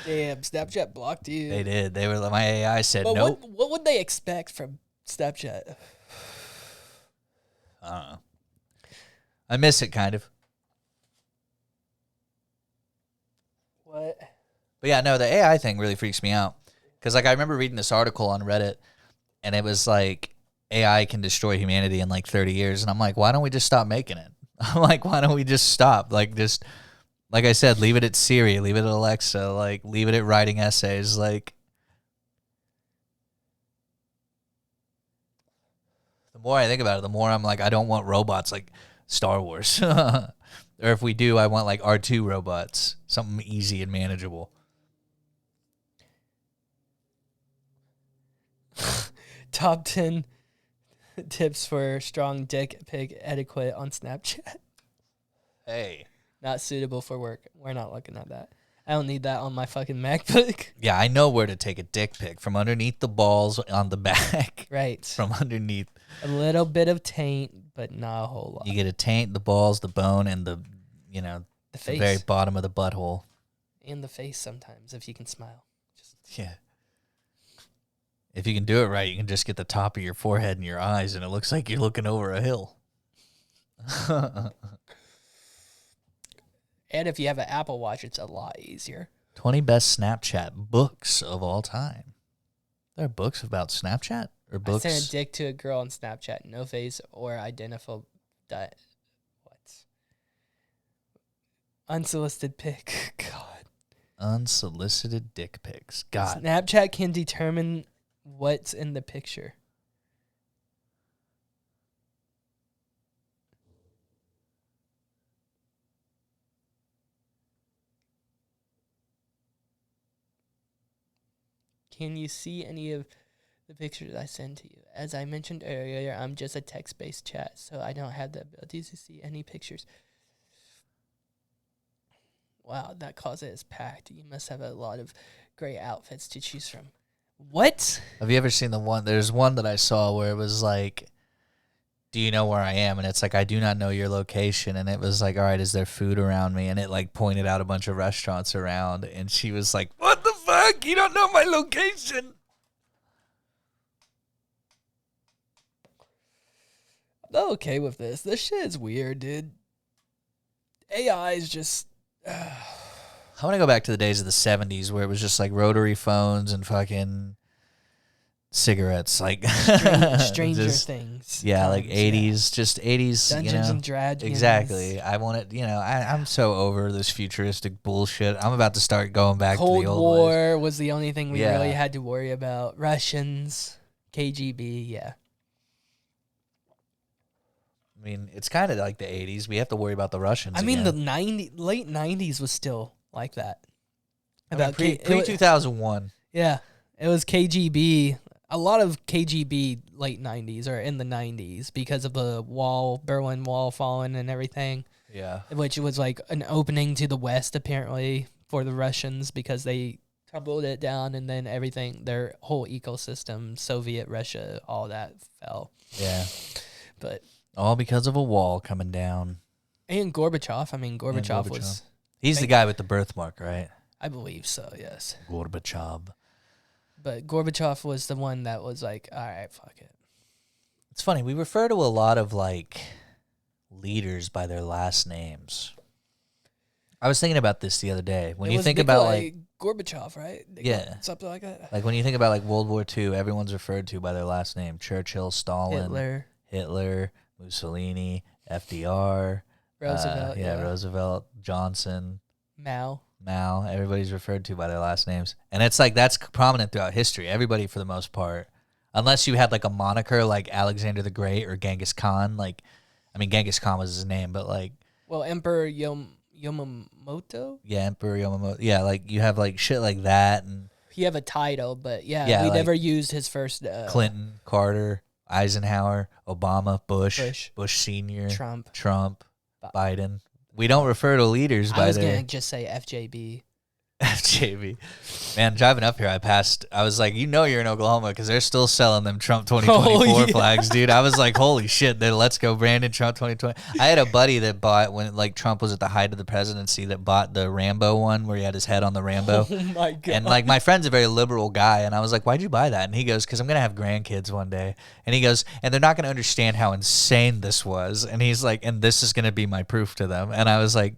Damn, Snapchat blocked you. They did. My AI said nope. What would they expect from Snapchat? I don't know. I miss it, kind of. What? But yeah, no, the AI thing really freaks me out. Because I remember reading this article on Reddit, and it was like, AI can destroy humanity in like 30 years. And I'm like, why don't we just stop making it? I'm like, why don't we just stop? Like I said, leave it at Siri, leave it at Alexa, like leave it at writing essays. Like, the more I think about it, the more I'm like, I don't want robots like Star Wars. Or if we do, I want like R2 robots, something easy and manageable. Top 10 tips for strong dick pic etiquette on Snapchat. Hey. Not suitable for work. We're not looking at that. I don't need that on my fucking MacBook. Yeah, I know where to take a dick pic. From underneath the balls on the back. Right. From underneath. A little bit of taint, but not a whole lot. You get a taint, the balls, the bone, and the face. The very bottom of the butthole. And the face sometimes, if you can smile. Yeah. If you can do it right, you can just get the top of your forehead and your eyes, and it looks like you're looking over a hill. And if you have an Apple Watch, it's a lot easier. 20 best Snapchat books of all time. There are books about Snapchat? Or books? I sent a dick to a girl on Snapchat. No face or identifiable. What? Unsolicited pic. God. Unsolicited dick pics. God. Snapchat can determine what's in the picture. Can you see any of the pictures I send to you? As I mentioned earlier, I'm just a text-based chat, so I don't have the ability to see any pictures. Wow, that closet is packed. You must have a lot of great outfits to choose from. What? Have you ever seen the one? There's one that I saw where it was like, do you know where I am? And it's like, I do not know your location. And it was like, all right, is there food around me? And it like pointed out a bunch of restaurants around. And she was like, what the fuck? You don't know my location. I'm not okay with this. This shit is weird, dude. AI is just... I want to go back to the days of the 70s where it was just like rotary phones and fucking cigarettes, like Stranger Things. Yeah, like 80s, just 80s. Dungeons and Dragons. Exactly. I want it. I'm so over this futuristic bullshit. I'm about to start going back to the old Cold War was the only thing we really had to worry about. Russians, KGB, yeah. mean, it's kind of like the 80s. We have to worry about the Russians. I mean, again. the late 90s was still like that. Pre-2001. Yeah, it was KGB. A lot of KGB late 90s or in the 90s because of the Berlin Wall falling and everything. Yeah. Which was like an opening to the West, apparently, for the Russians because they tumbled it down and then everything, their whole ecosystem, Soviet Russia, all that fell. Yeah. But all because of a wall coming down. And Gorbachev. I mean, Gorbachev was... He's the guy with the birthmark, right? I believe so, yes. Gorbachev. But Gorbachev was the one that was like, all right, fuck it. It's funny. We refer to a lot of, like, leaders by their last names. I was thinking about this the other day. When you think about, like... Gorbachev, right? Yeah. Something like that. Like, when you think about, like, World War II, everyone's referred to by their last name. Churchill, Stalin. Hitler, Mussolini, FDR. Roosevelt, Roosevelt, Johnson. Mao. Everybody's referred to by their last names. And it's like that's prominent throughout history. Everybody, for the most part. Unless you had like a moniker like Alexander the Great or Genghis Khan. Like, I mean, Genghis Khan was his name, but like... Well, Emperor Yamamoto? Yeah, Emperor Yamamoto. Yeah, like you have like shit like that. And he have a title, but we like, never used his first... Clinton, Carter, Eisenhower, Obama, Bush Sr., Trump, Biden. We don't refer to leaders by their... I was going to just say FJB. FJB. Man, driving up here, I was like, you know you're in Oklahoma because they're still selling them Trump 2024 flags, dude. I was like, holy shit, they're Let's Go Brandon Trump 2020. I had a buddy that bought, when like Trump was at the height of the presidency, that bought the Rambo one where he had his head on the Rambo. Oh, my God. And like my friend's a very liberal guy, and I was like, why'd you buy that? And he goes, because I'm going to have grandkids one day. And he goes, and they're not going to understand how insane this was. And he's like, and this is going to be my proof to them. And I was like,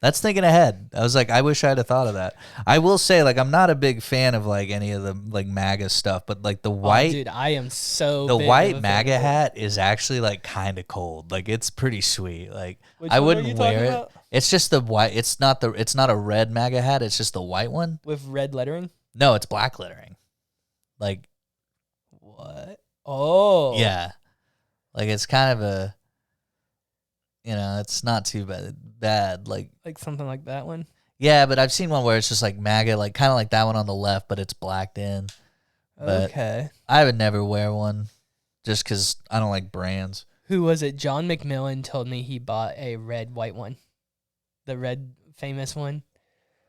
that's thinking ahead. I was like, I wish I'd have thought of that. I will say, like, I'm not a big fan of like any of the like MAGA stuff, but like the white, dude, I am so. The white MAGA hat is actually like kind of cold. Like it's pretty sweet. Like I wouldn't wear it. About? It's just the white. It's not a red MAGA hat. It's just the white one with red lettering. No, it's black lettering. Like what? Oh, yeah. Like it's kind of a. You know, it's not too bad. Like something like that one? Yeah, but I've seen one where it's just like MAGA, like kind of like that one on the left, but it's blacked in. But okay. I would never wear one just because I don't like brands. Who was it? John McMillan told me he bought a red, white one. The red famous one.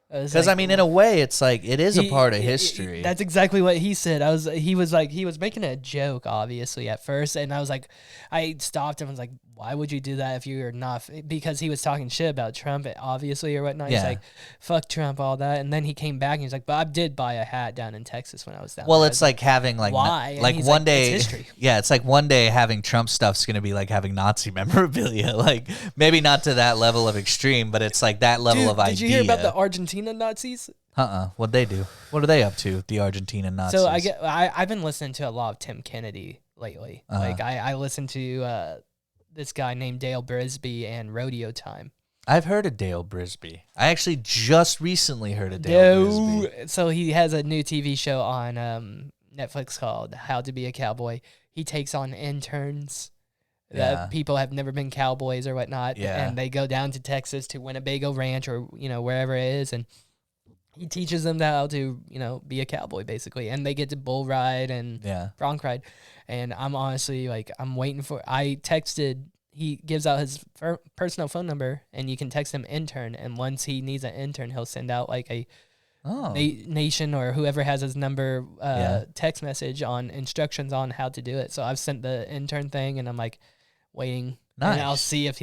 Because like, I mean, in a way, it's like it is a part of history. That's exactly what he said. He was making a joke, obviously, at first, and I was like, I stopped him. I was like, why would you do that if you're not? Because he was talking shit about Trump, obviously, or whatnot. Yeah. He's like, fuck Trump, all that, and then he came back and he's like, but I did buy a hat down in Texas when I was down. Well, there. It's like having like why? Like one day, it's history. Yeah, it's like one day having Trump stuff's gonna be like having Nazi memorabilia. Like maybe not to that level of extreme, but it's like that level of idea. Did you hear about the Argentina Nazis? What'd they do? What are they up to? The Argentina Nazis. So I've been listening to a lot of Tim Kennedy lately. Like I listened to this guy named Dale Brisby and Rodeo Time. I've heard of Dale Brisby. I actually just recently heard of Dale Brisby. So he has a new TV show on Netflix called How to Be a Cowboy. He takes on interns that people have never been cowboys or whatnot, and they go down to Texas to Winnebago Ranch or wherever it is, and he teaches them how to, be a cowboy, basically. And they get to bull ride and bronc ride. And I'm honestly, I'm waiting for... I texted... He gives out his personal phone number, and you can text him intern. And once he needs an intern, he'll send out, a nation or whoever has his number text message on instructions on how to do it. So I've sent the intern thing, and I'm, waiting... Nice. And I'll see if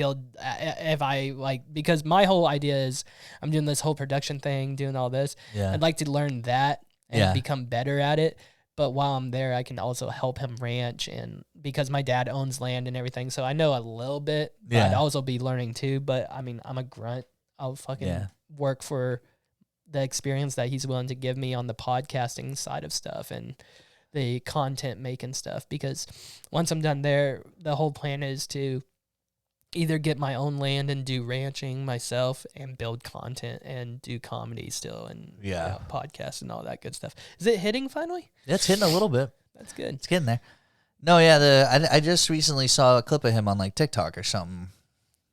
because my whole idea is I'm doing this whole production thing, doing all this. Yeah. I'd like to learn that and become better at it. But while I'm there, I can also help him ranch, and because my dad owns land and everything, so I know a little bit. Yeah. I'd also be learning too. But I mean, I'm a grunt. I'll fucking work for the experience that he's willing to give me on the podcasting side of stuff and the content making stuff. Because once I'm done there, the whole plan is to either get my own land and do ranching myself and build content and do comedy still and podcasts and all that good stuff. Is it hitting finally? It's hitting a little bit. That's good. It's getting there. No, yeah, I just recently saw a clip of him on like TikTok or something.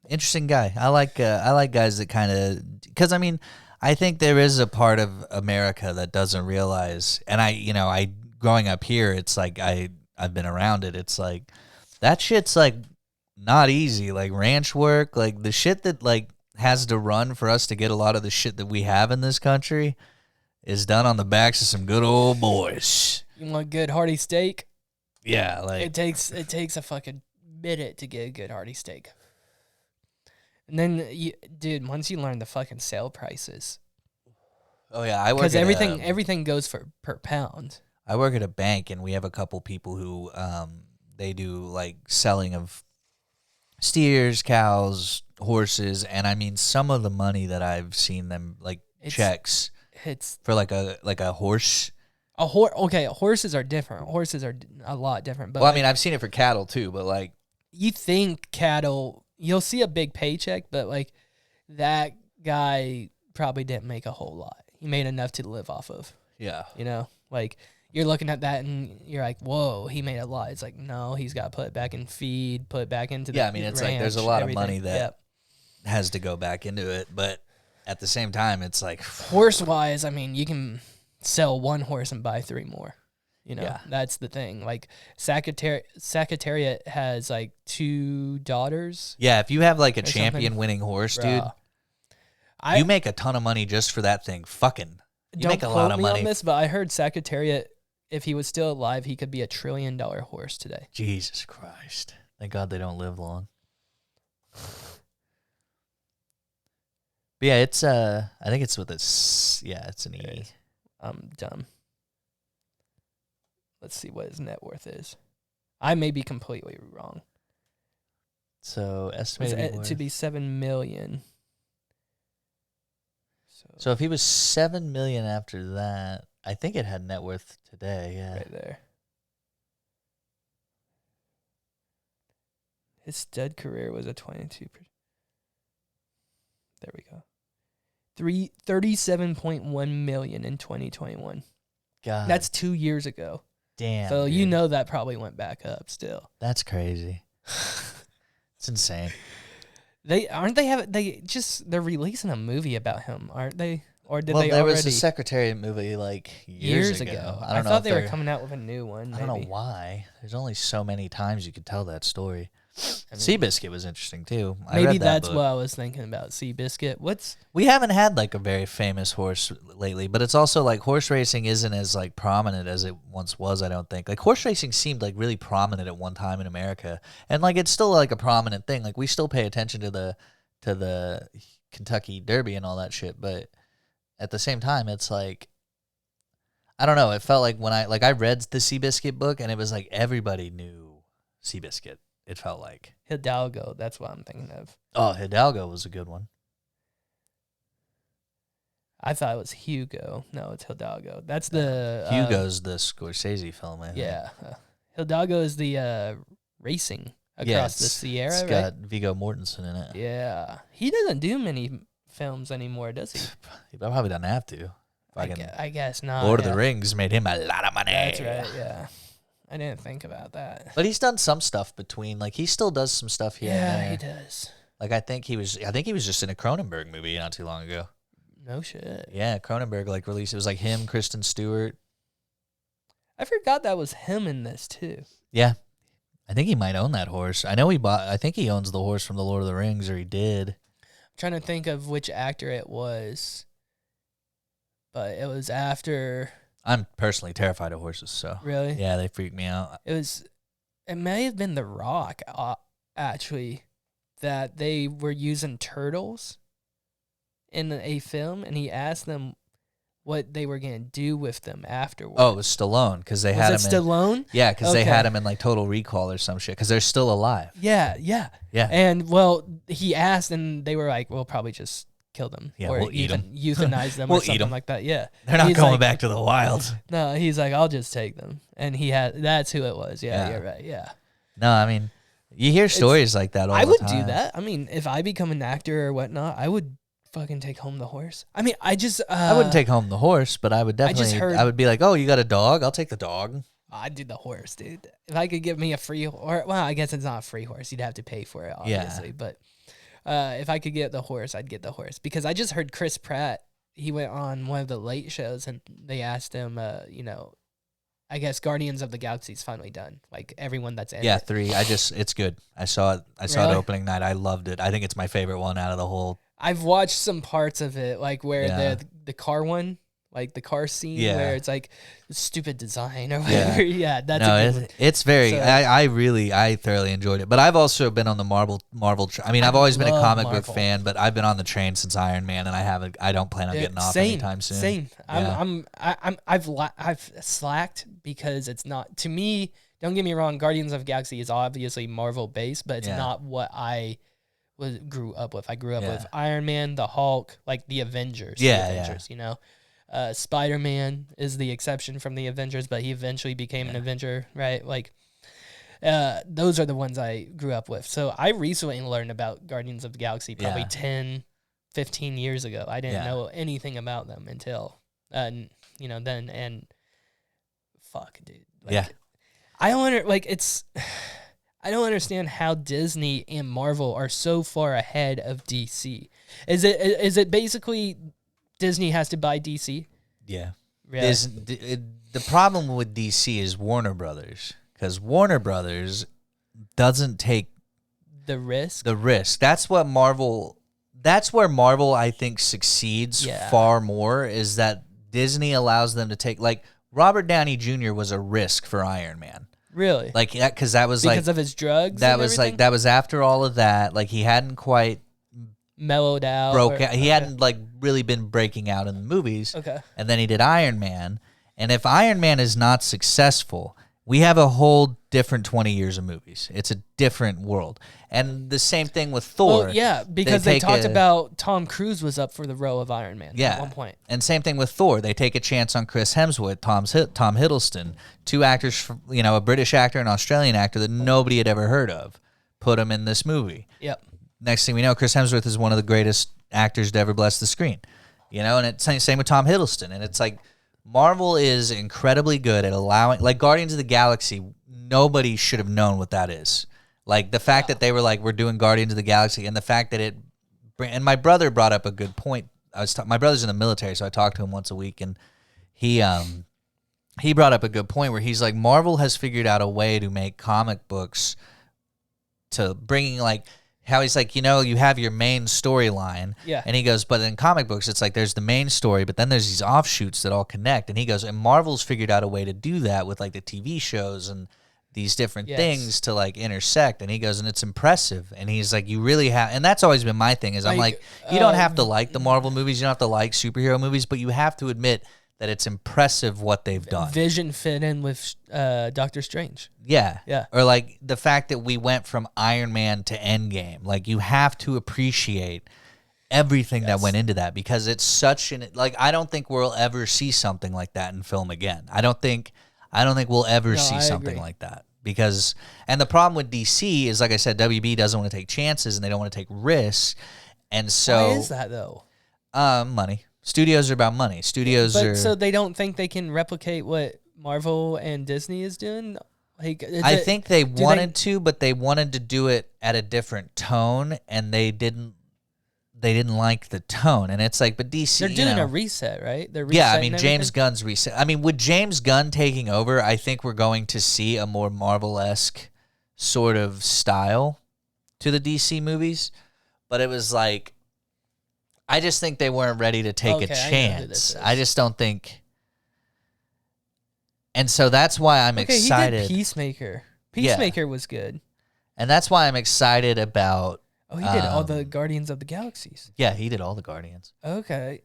Interesting guy. I like guys that kind of, because I mean, I think there is a part of America that doesn't realize, and I growing up here, it's like I've been around it. It's like that shit's like not easy. Like ranch work, like the shit that like has to run for us to get a lot of the shit that we have in this country is done on the backs of some good old boys. You want a good hearty steak? Yeah, like it takes a fucking minute to get a good hearty steak. And then, dude, once you learn the fucking sale prices. Oh yeah, I work because everything goes per pound. I work at a bank, and we have a couple people who they do like selling of steers, cows, horses, and I mean some of the money that I've seen them like checks. It's for like a horse. Okay, horses are different. Horses are a lot different. But well, I mean, I've seen it for cattle too, but like you think cattle, you'll see a big paycheck, but like that guy probably didn't make a whole lot. He made enough to live off of. Yeah, like you're looking at that and you're like, whoa, he made a lot. It's like, no, he's got to put it back in feed, put it back into the I mean, it's ranch, like there's a lot of money that has to go back into it, but at the same time, it's like horse wise, I mean, you can sell one horse and buy 3 more. That's the thing. Like Secretariat has like 2 daughters. Yeah, if you have like a champion winning horse, dude, you make a ton of money just for that thing. Fucking, you make a lot of money. Don't quote me on this, but I heard Secretariat, if he was still alive, he could be $1 trillion horse today. Jesus Christ! Thank God they don't live long. But yeah, it's I think it's with this. Yeah, it's an E. I'm dumb. Let's see what his net worth is. I may be completely wrong. So estimated to be $7 million. So if he was $7 million after that, I think it had net worth today. Yeah, right there. His stud career was a 22%. There we go. 37.1 million in 2021. God, that's 2 years ago. Damn. So dude, that probably went back up still. That's crazy. It's insane. They're releasing a movie about him, aren't they? Or did they already? Well, there was a Secretariat movie like years ago. I thought they were coming out with a new one. I don't know why. There's only so many times you could tell that story. Seabiscuit was interesting too. Maybe that's what I was thinking about. Seabiscuit. We haven't had like a very famous horse lately, but it's also like horse racing isn't as like prominent as it once was. I don't think like horse racing seemed like really prominent at one time in America, and like it's still like a prominent thing. Like we still pay attention to the Kentucky Derby and all that shit, but at the same time, it's like I don't know. It felt like when I read the Seabiscuit book, and it was like everybody knew Seabiscuit. It felt like Hidalgo. That's what I'm thinking of. Oh, Hidalgo was a good one. I thought it was Hugo. No, it's Hidalgo. That's the Hugo's the Scorsese film. I think. Yeah, Hidalgo is the racing across the Sierra. It's got Viggo Mortensen in it. Yeah, he doesn't do many films anymore, does he? He probably doesn't have to. I guess not. Lord of the Rings made him a lot of money. That's right. Yeah. I didn't think about that. But he's done some stuff between, like he still does some stuff here. Yeah, he does. Like I think he was just in a Cronenberg movie not too long ago. No shit. Yeah, Cronenberg like released. It was like him, Kristen Stewart. I forgot that was him in this too. Yeah, I think he might own that horse. I think he owns the horse from the Lord of the Rings, or he did. I'm trying to think of which actor it was, but it was after. I'm personally terrified of horses, so. Really? Yeah, they freak me out. It may have been The Rock, actually, that they were using turtles in a film, and he asked them what they were going to do with them afterwards. Oh, it was Stallone, because they had him in... Stallone? Yeah, because they had him in, like, Total Recall or some shit, because they're still alive. Yeah. And, he asked, and they were like, we'll probably just... kill them, or we'll eat them. Euthanize them, or something like that. Yeah, they're not going back to the wild. No, he's like, I'll just take them, and that's who it was. Yeah, you're right. Yeah. No, I mean, you hear stories like that all the time. I would do that. I mean, if I become an actor or whatnot, I would fucking take home the horse. I mean, I wouldn't take home the horse, but I would definitely. I would be like, oh, you got a dog? I'll take the dog. I'd do the horse, dude. If I could give me a free horse, well, I guess it's not a free horse. You'd have to pay for it, obviously. But if I could get the horse, I'd get the horse. Because I just heard Chris Pratt, he went on one of the late shows, and they asked him, I guess Guardians of the Galaxy is finally done. Like, everyone that's in it. 3. It's good. I saw it it opening night. I loved it. I think it's my favorite one out of the whole. I've watched some parts of it, like where the car one, like the car scene where it's like stupid design or whatever. Yeah, that's a good one. It's very. So, I thoroughly enjoyed it. But I've also been on the Marvel. I've always been a comic book fan, but I've been on the train since Iron Man, and I don't plan on getting off anytime soon. Same. I've slacked because it's not, to me. Don't get me wrong. Guardians of the Galaxy is obviously Marvel based, but it's not what I grew up with. I grew up with Iron Man, the Hulk, like the Avengers. You know. Spider-Man is the exception from the Avengers, but he eventually became an Avenger, right? Like, those are the ones I grew up with. So I recently learned about Guardians of the Galaxy probably 10, 15 years ago. I didn't know anything about them until, then, and fuck, dude. Like, I don't understand how Disney and Marvel are so far ahead of DC. Is it basically Disney has to buy DC? Yeah. Really? The problem with DC is Warner Brothers, because Warner Brothers doesn't take the risk. That's where Marvel, I think, succeeds far more, is that Disney allows them to take, like, Robert Downey Jr. was a risk for Iron Man. Really? Like, because that was because of his drugs. That was everything? That was after all of that. Like, he hadn't quite mellowed out. He hadn't like really been breaking out in the movies. Okay. And then he did Iron Man. And if Iron Man is not successful, we have a whole different 20 years of movies. It's a different world. And the same thing with Thor. Well, yeah, because they talked about Tom Cruise was up for the role of Iron Man at one point. And same thing with Thor. They take a chance on Chris Hemsworth, Tom Hiddleston, two actors, a British actor and an Australian actor that nobody had ever heard of, put them in this movie. Yep. Next thing we know, Chris Hemsworth is one of the greatest actors to ever bless the screen. And it's same with Tom Hiddleston. And it's like, Marvel is incredibly good at allowing, like Guardians of the Galaxy, nobody should have known what that is. Like the fact that they were like, we're doing Guardians of the Galaxy, and the fact that and my brother brought up a good point. My brother's in the military, so I talk to him once a week, and he brought up a good point where he's like, Marvel has figured out a way to make comic books to bringing like, how he's like, you have your main storyline. Yeah. And he goes, but in comic books, it's like there's the main story, but then there's these offshoots that all connect. And he goes, and Marvel's figured out a way to do that with like the TV shows and these different things to like intersect. And he goes, and it's impressive. And he's like, you really have, and that's always been my thing is I'm like, you don't have to like the Marvel movies. You don't have to like superhero movies, but you have to admit that it's impressive what they've done. Vision fit in with Doctor Strange. Yeah. Yeah. Or like the fact that we went from Iron Man to Endgame. Like you have to appreciate everything that went into that, because it's such I don't think we'll ever see something like that in film again. I don't think we'll ever see something like that, because, and the problem with DC is, like I said, WB doesn't want to take chances and they don't want to take risks. And so why is that though? Money. Studios are about money. So they don't think they can replicate what Marvel and Disney is doing? Like, I think they wanted to, but they wanted to do it at a different tone, and they didn't like the tone. And it's like, but DC, they're doing a reset, right? They're James Gunn's reset. I mean, with James Gunn taking over, I think we're going to see a more Marvel-esque sort of style to the DC movies. But it was like, I just think they weren't ready to take a chance. I just don't think. And so that's why I'm excited. He did Peacemaker. Peacemaker was good. And that's why I'm excited about. Oh, he did all the Guardians of the Galaxies. Yeah, he did all the Guardians. Okay.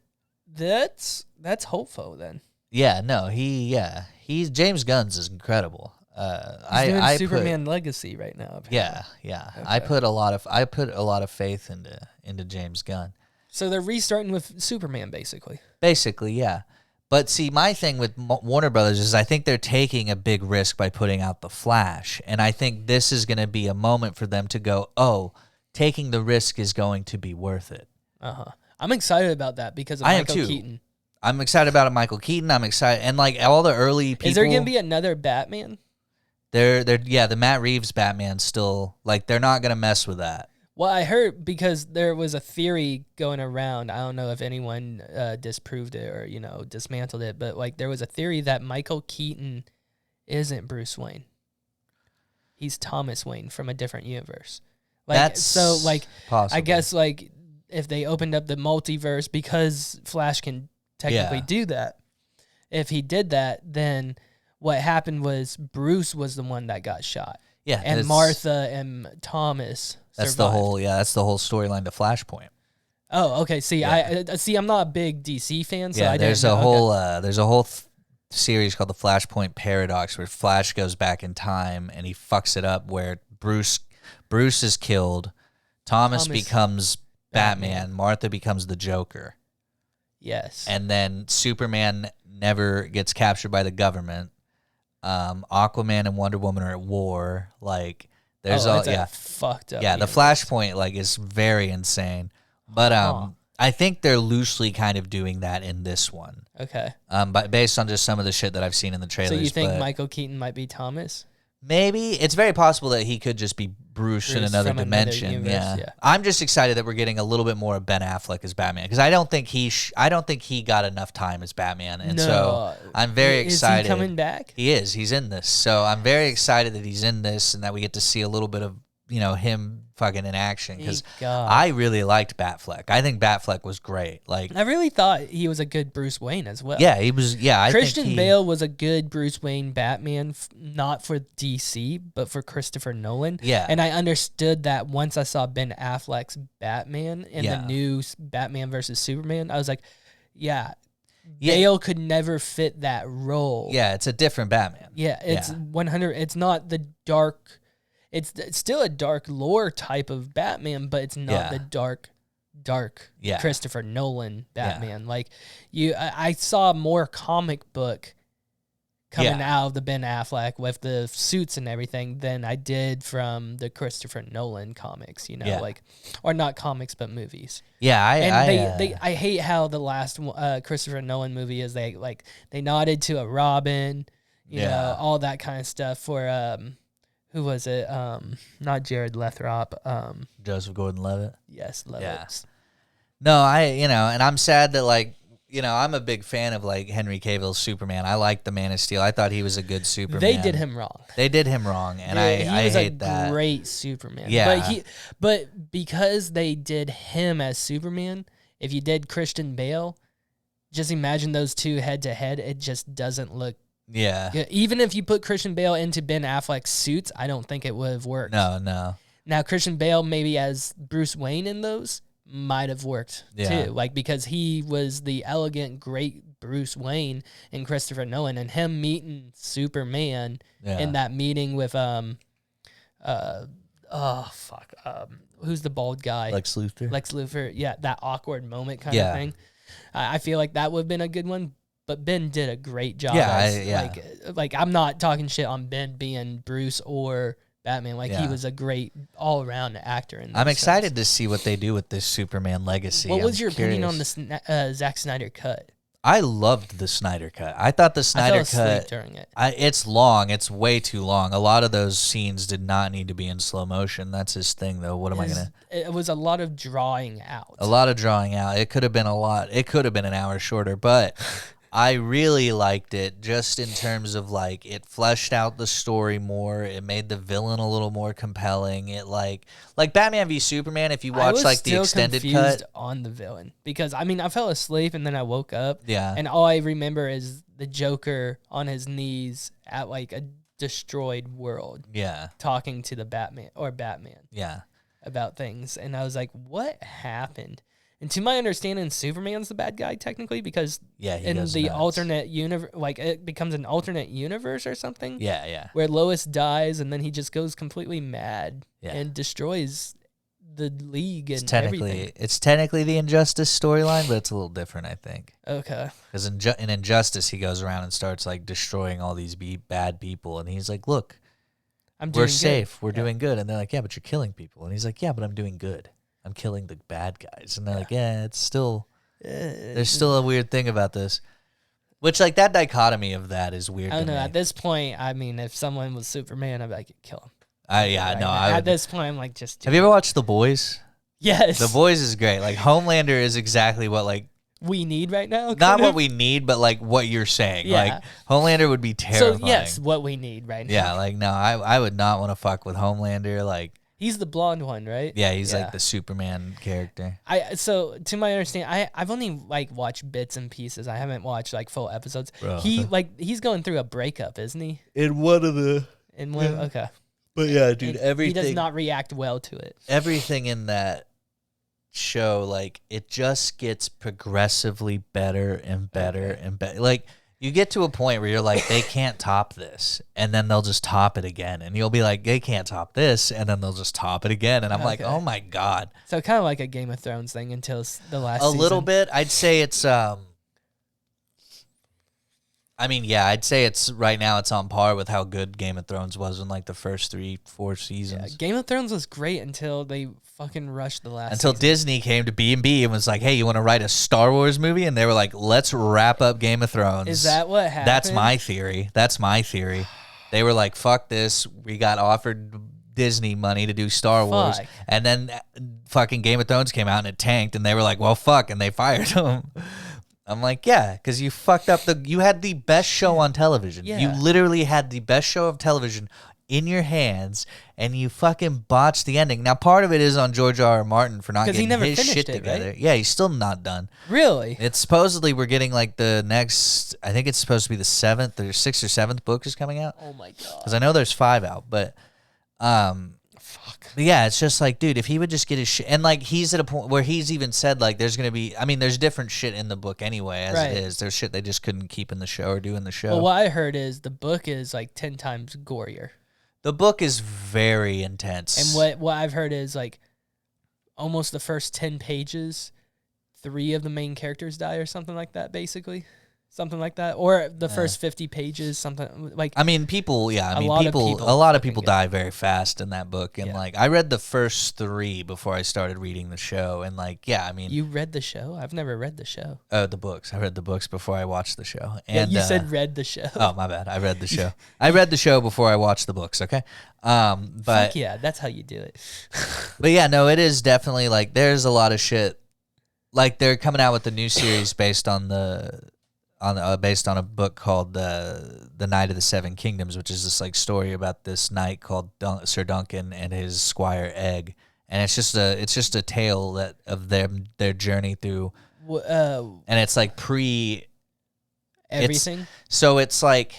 That's hopeful then. Yeah, no, he's James Gunn's is incredible. He's doing Superman Legacy right now. Apparently. Yeah. Okay. I put a lot of faith into James Gunn. So they're restarting with Superman, basically. Basically, yeah. But see, my thing with Warner Brothers is I think they're taking a big risk by putting out The Flash. And I think this is going to be a moment for them to go, oh, taking the risk is going to be worth it. I'm excited about that because of Michael Keaton. I'm excited about it. Michael Keaton. I'm excited, and like all the early people. Is there gonna be another Batman? The Matt Reeves Batman still like they're not gonna mess with that. Well, I heard because there was a theory going around. I don't know if anyone disproved it or dismantled it, but like there was a theory that Michael Keaton isn't Bruce Wayne. He's Thomas Wayne from a different universe. Possible. I guess like if they opened up the multiverse, because Flash can technically do that. If he did that, then what happened was Bruce was the one that got shot. Yeah, and Martha and Thomas. That's survived. That's the whole storyline to Flashpoint. Oh, okay. See, I'm not a big DC fan, so there's a whole series called the Flashpoint Paradox where Flash goes back in time and he fucks it up where Bruce is killed, Thomas becomes Batman, Martha becomes the Joker. Yes. And then Superman never gets captured by the government. Aquaman and Wonder Woman are at war. Like there's fucked up. Yeah, the Flashpoint like is very insane. But I think they're loosely kind of doing that in this one. Okay. But based on just some of the shit that I've seen in the trailers. So you think Michael Keaton might be Thomas? Maybe. It's very possible that he could just be Bruce in another dimension. Universe, yeah. I'm just excited that we're getting a little bit more of Ben Affleck as Batman because I don't think he got enough time as Batman, and so I'm very excited. Is he coming back? He is. He's in this, so I'm very excited that he's in this and that we get to see a little bit of him fucking in action because I really liked Batfleck. I think Batfleck was great. Like I really thought he was a good Bruce Wayne as well. Yeah, he was. Yeah, Christian Bale was a good Bruce Wayne Batman, not for DC but for Christopher Nolan. Yeah, and I understood that once I saw Ben Affleck's Batman in the new Batman versus Superman. I was like, Bale could never fit that role. Yeah, it's a different Batman. Yeah, it's 100. It's not the dark. It's still a dark lore type of Batman, but it's not the dark Christopher Nolan Batman. Like I saw more comic book coming out of the Ben Affleck with the suits and everything than I did from the Christopher Nolan comics. Or not comics but movies. Yeah, I hate how the last Christopher Nolan movie is they nodded to a Robin, all that kind of stuff for who was it? Not Jared Lathrop. Joseph Gordon-Levitt. Yes, Levitt. No, and I'm sad that I'm a big fan of Henry Cavill's Superman. I like the Man of Steel. I thought he was a good Superman. They did him wrong. And I hate that. He was a great Superman. Yeah. But because they did him as Superman, if you did Christian Bale, just imagine those two head to head. It just doesn't look. Yeah. Even if you put Christian Bale into Ben Affleck's suits, I don't think it would have worked. No. Now, Christian Bale maybe as Bruce Wayne in those might have worked too. Because he was the elegant, great Bruce Wayne in Christopher Nolan, and him meeting Superman in that meeting with who's the bald guy? Lex Luthor. Yeah, that awkward moment kind of thing. I feel like that would have been a good one. But Ben did a great job. Like I'm not talking shit on Ben being Bruce or Batman. He was a great all around actor. I'm excited to see what they do with this Superman legacy. What was your opinion on the Zack Snyder cut? I loved the Snyder cut. I thought the Snyder cut during it. It's long. It's way too long. A lot of those scenes did not need to be in slow motion. That's his thing, though. What am I gonna? It was a lot of drawing out. It could have been a lot. It could have been an hour shorter, but. I really liked it just in terms of it fleshed out the story more. It made the villain a little more compelling. It like Batman v Superman. If you watch the extended cut on the villain because I fell asleep and then I woke up. Yeah, and all I remember is the Joker on his knees at a destroyed world. Yeah, talking to the Batman. Yeah, about things, and I was like, what happened? And to my understanding, Superman's the bad guy technically because in the alternate universe, it becomes an alternate universe or something. Yeah. Where Lois dies and then he just goes completely mad and destroys the League and everything. It's technically the Injustice storyline, but it's a little different, I think. Okay. Because in Injustice, he goes around and starts destroying all these bad people, and he's like, "Look, we're safe, we're doing good," and they're like, "Yeah, but you're killing people," and he's like, "Yeah, but I'm doing good. I'm killing the bad guys." And they're like, yeah, it's still... There's still a weird thing about this. Which, like, that dichotomy of that is weird. I don't know. Me. At this point, I mean, if someone was Superman, I'd be like, kill him. At this point, I'm like, just. Have you ever watched The Boys? Yes. The Boys is great. Like, Homelander is exactly what, like, we need right now. Not what we need, but like what you're saying. Yeah. Like, Homelander would be terrifying. So yes, what we need right now. Yeah, like no, I would not want to fuck with Homelander. Like, he's the blonde one, right? Yeah, he's like the Superman character. So to my understanding, I've only like watched bits and pieces. I haven't watched like full episodes. Bro. He's going through a breakup, isn't he? Okay. But yeah, dude, everything. He does not react well to it. Everything in that show, like, it just gets progressively better and better and better. Like, you get to a point where you're like, they can't top this, and then they'll just top it again, and you'll be like, they can't top this, and then they'll just top it again, and I'm like, oh my god. So kind of like a Game of Thrones thing until the last season. Little bit. I'd say it's I'd say it's right now it's on par with how good Game of Thrones was in like the first 3-4 seasons. Yeah, Game of Thrones was great until they fucking rushed the last Until season. Disney came to B&B and was like, hey, you want to write a Star Wars movie? And they were like, let's wrap up Game of Thrones. Is that what happened? That's my theory. They were like, fuck this. We got offered Disney money to do Star Wars. And then fucking Game of Thrones came out and it tanked. And they were like, well, fuck. And they fired him. I'm like, yeah, because you fucked up you had the best show on television. Yeah. You literally had the best show of television in your hands, and you fucking botched the ending. Now, part of it is on George R. R. Martin for not getting his shit together. Right? Yeah, he's still not done. Really? It's supposedly we're getting like the next, I think it's supposed to be the 6th or 7th book is coming out. Oh my god. Because I know there's 5 out, but But yeah, it's just like, dude, if he would just get his shit, and like he's at a point where he's even said like there's gonna be, I mean, there's different shit in the book anyway as it is. There's shit they just couldn't keep in the show or do in the show. Well, what I heard is the book is like 10 times gorier. The book is very intense, and what I've heard is like almost the first 10 pages, 3 of the main characters die or something like that, basically. Something like that, or the first 50 pages, something like. I mean, people. Yeah, I mean, a lot of people die very fast in that book, and like I read the first 3 before I started reading the show, and like, yeah, I mean, you read the show? I've never read the show. Oh, the books. I read the books before I watched the show. And you said read the show. Oh, my bad. I read the show. I read the show before I watched the books. Okay, but fuck yeah, that's how you do it. But yeah, no, it is definitely like there's a lot of shit. Like they're coming out with a new series based on based on a book called the Knight of the Seven Kingdoms, which is this like story about this knight called Sir Duncan and his squire Egg, and it's just a tale of their journey through, and it's like everything. So it's like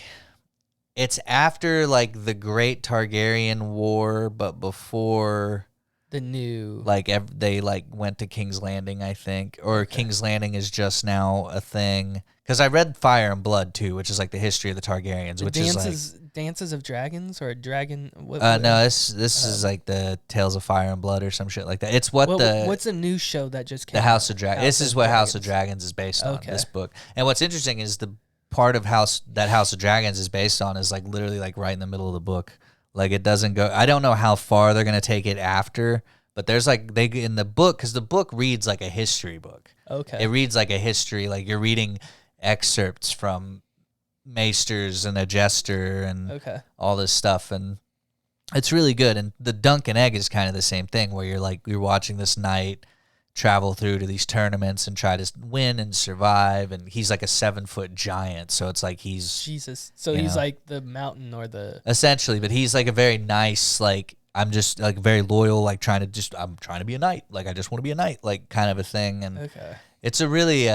it's after like the Great Targaryen War, but before. The new they went to King's Landing, I think, or King's Landing is just now a thing. Because I read Fire and Blood too, which is like the history of the Targaryens, which is like Dances of Dragons or Dragon. No, this is like the Tales of Fire and Blood or some shit like that. It's what's a new show that just came? The House of Dragons. This is what House of Dragons is based on. This book, and what's interesting is the part of House of Dragons is based on is like literally like right in the middle of the book. Like it doesn't go. I don't know how far they're gonna take it after, but there's like in the book because the book reads like a history book. Okay. It reads like a history, like you're reading excerpts from maesters and a jester and all this stuff, and it's really good. And the Dunk and Egg is kind of the same thing, where you're watching this knight travel through to these tournaments and try to win and survive, and he's like a 7-foot giant, so it's like he's Jesus. So he's like the mountain or the essentially, but he's like a very nice, like I'm just like very loyal, like I'm trying to be a knight, like I just want to be a knight, like kind of a thing. And it's supposedly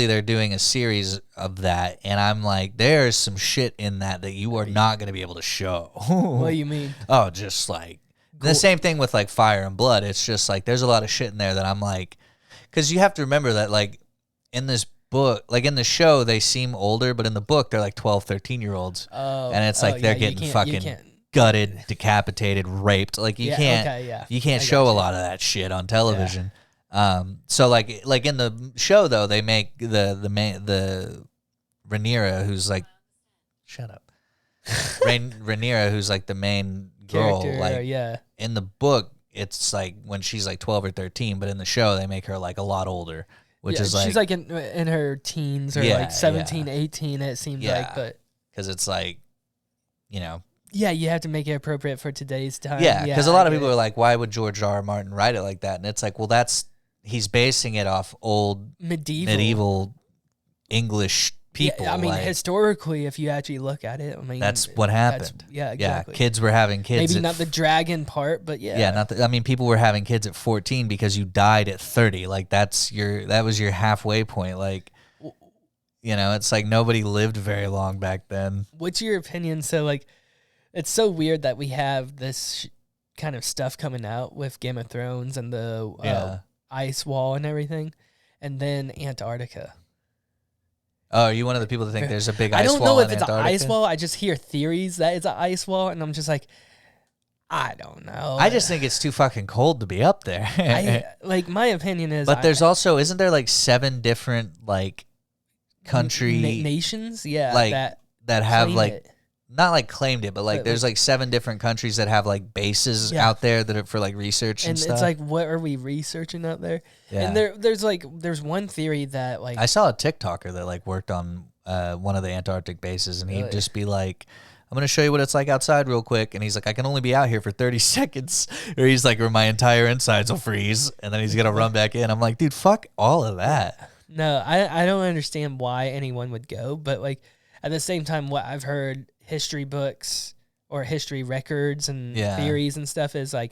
they're doing a series of that, and I'm like, there's some shit in that you are not going to be able to show. What do you mean? Oh, just like the same thing with like Fire and Blood. It's just like there's a lot of shit in there that I'm like, because you have to remember that like in this book, like in the show they seem older, but in the book they're like 12, 13-year-olds. And it's like they're getting fucking gutted, decapitated, raped. Like you can't show a lot of that shit on television. So like in the show though, they make the Rhaenyra, who's like, shut up, Rhaenyra, who's like the main girl, like in the book, it's like when she's like 12 or 13, but in the show they make her like a lot older, which is like she's like in her teens or like 17, 18. It seems like, but because it's like, you know. Yeah, you have to make it appropriate for today's time. Yeah, because a lot of people are like, why would George R. R. Martin write it like that? And it's like, well, he's basing it off old medieval English people. Yeah, I mean, historically, if you actually look at it, I mean, that's what happened. Exactly. Yeah, kids were having kids. Maybe not the dragon part, but yeah. Yeah, I mean, people were having kids at 14 because you died at 30. Like that was your halfway point. Like, you know, it's like nobody lived very long back then. What's your opinion? So like, it's so weird that we have this kind of stuff coming out with Game of Thrones and the ice wall and everything, and then Antarctica. Oh, are you one of the people that think there's a big ice wall in Antarctica? I don't know if it's an ice wall. I just hear theories that it's an ice wall, and I'm just like, I don't know. I just think it's too fucking cold to be up there. My opinion is... But there's also... Isn't there like 7 different like country... nations? Yeah. Like that have like... It. Not like claimed it, but like there's like 7 different countries that have like bases out there that are for like research and stuff. And it's like, what are we researching out there? Yeah. And there's one theory that like... I saw a TikToker that like worked on one of the Antarctic bases, and he'd just be like, I'm going to show you what it's like outside real quick. And he's like, I can only be out here for 30 seconds. Or he's like, or my entire insides will freeze. And then he's going to run back in. I'm like, dude, fuck all of that. No, I don't understand why anyone would go. But like at the same time, what I've heard history books or history records and theories and stuff is like,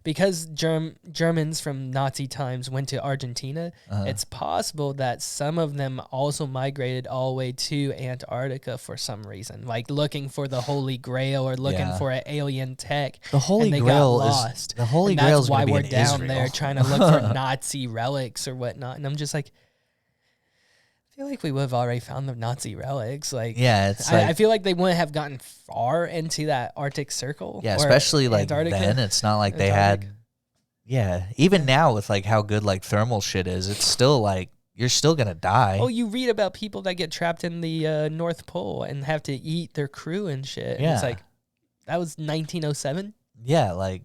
because Germans from Nazi times went to Argentina, it's possible that some of them also migrated all the way to Antarctica for some reason, like looking for the Holy Grail or looking for an alien tech. The Holy Grail got lost. The Holy Grail is why we're down Israel. There trying to look for Nazi relics or whatnot. And I'm just like, I feel like we would have already found the Nazi relics. Like, yeah, it's like, I feel like they wouldn't have gotten far into that Arctic Circle. Yeah, especially like Antarctica. Then it's not like they had. Yeah, even now with like how good like thermal shit is, it's still like you're still gonna die. Oh, you read about people that get trapped in the North Pole and have to eat their crew and shit. Yeah, and it's like that was 1907. Yeah, like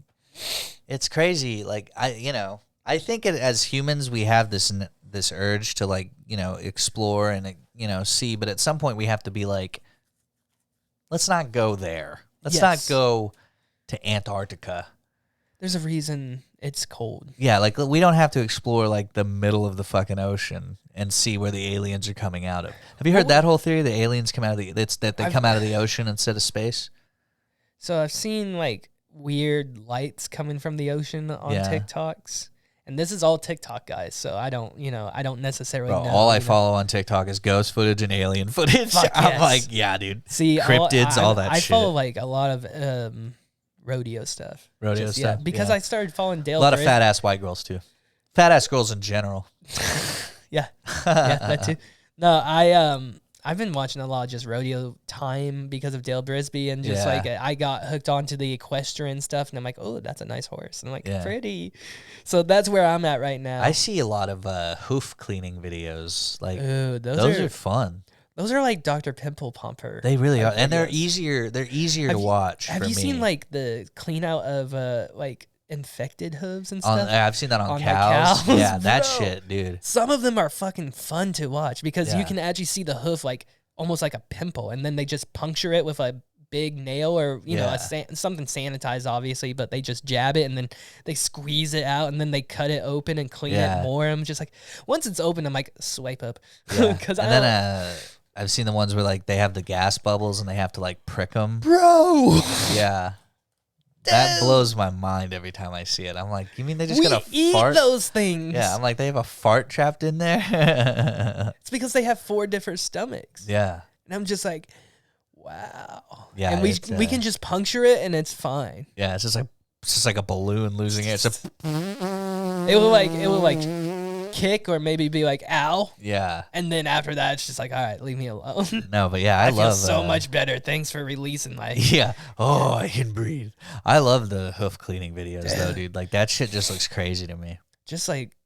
it's crazy. Like I think as humans we have this urge to like, explore and, see, but at some point we have to be like, let's not go there. Let's not go to Antarctica. There's a reason it's cold. Yeah, like we don't have to explore like the middle of the fucking ocean and see where the aliens are coming out of. Have you heard that whole theory? The aliens come out of come out of the ocean instead of space? So I've seen like weird lights coming from the ocean on TikToks. And this is all TikTok, guys, so I don't necessarily know. All I follow on TikTok is ghost footage and alien footage. I'm like, yeah, dude. See, cryptids, all that shit. I follow like a lot of rodeo stuff. Yeah, because I started following Dale. A lot of fat ass white girls too. Fat ass girls in general. yeah, that too. No, I've been watching a lot of just rodeo time because of Dale Brisby, and just like I got hooked onto the equestrian stuff, and I'm like, oh, that's a nice horse. And I'm like, pretty. So that's where I'm at right now. I see a lot of hoof cleaning videos. Like, those are fun. Those are like Dr. Pimple Popper. They really are, and they're easier. They're easier to watch. Have you seen like the clean out of like infected hooves and stuff? I've seen that on cows. Yeah, that shit, dude. Some of them are fucking fun to watch because you can actually see the hoof like almost like a pimple, and then they just puncture it with a big nail or something sanitized, obviously, but they just jab it and then they squeeze it out and then they cut it open and clean it more. I'm just like, once it's open, I'm like, swipe up. I've seen the ones where like they have the gas bubbles and they have to like prick them. Bro! Yeah. That blows my mind every time I see it. I'm like, you mean they just got a fart? We eat those things. Yeah, I'm like, they have a fart trapped in there? It's because they have 4 different stomachs. Yeah. And I'm just like, wow. Yeah. And we can just puncture it and it's fine. Yeah, it's just like a balloon losing air. It will like kick or maybe be like, ow. Yeah. And then after that, it's just like, all right, leave me alone. No, but yeah, I love feel so much better. Thanks for releasing my. Yeah. Oh, I can breathe. I love the hoof cleaning videos though, dude. Like that shit just looks crazy to me. Just like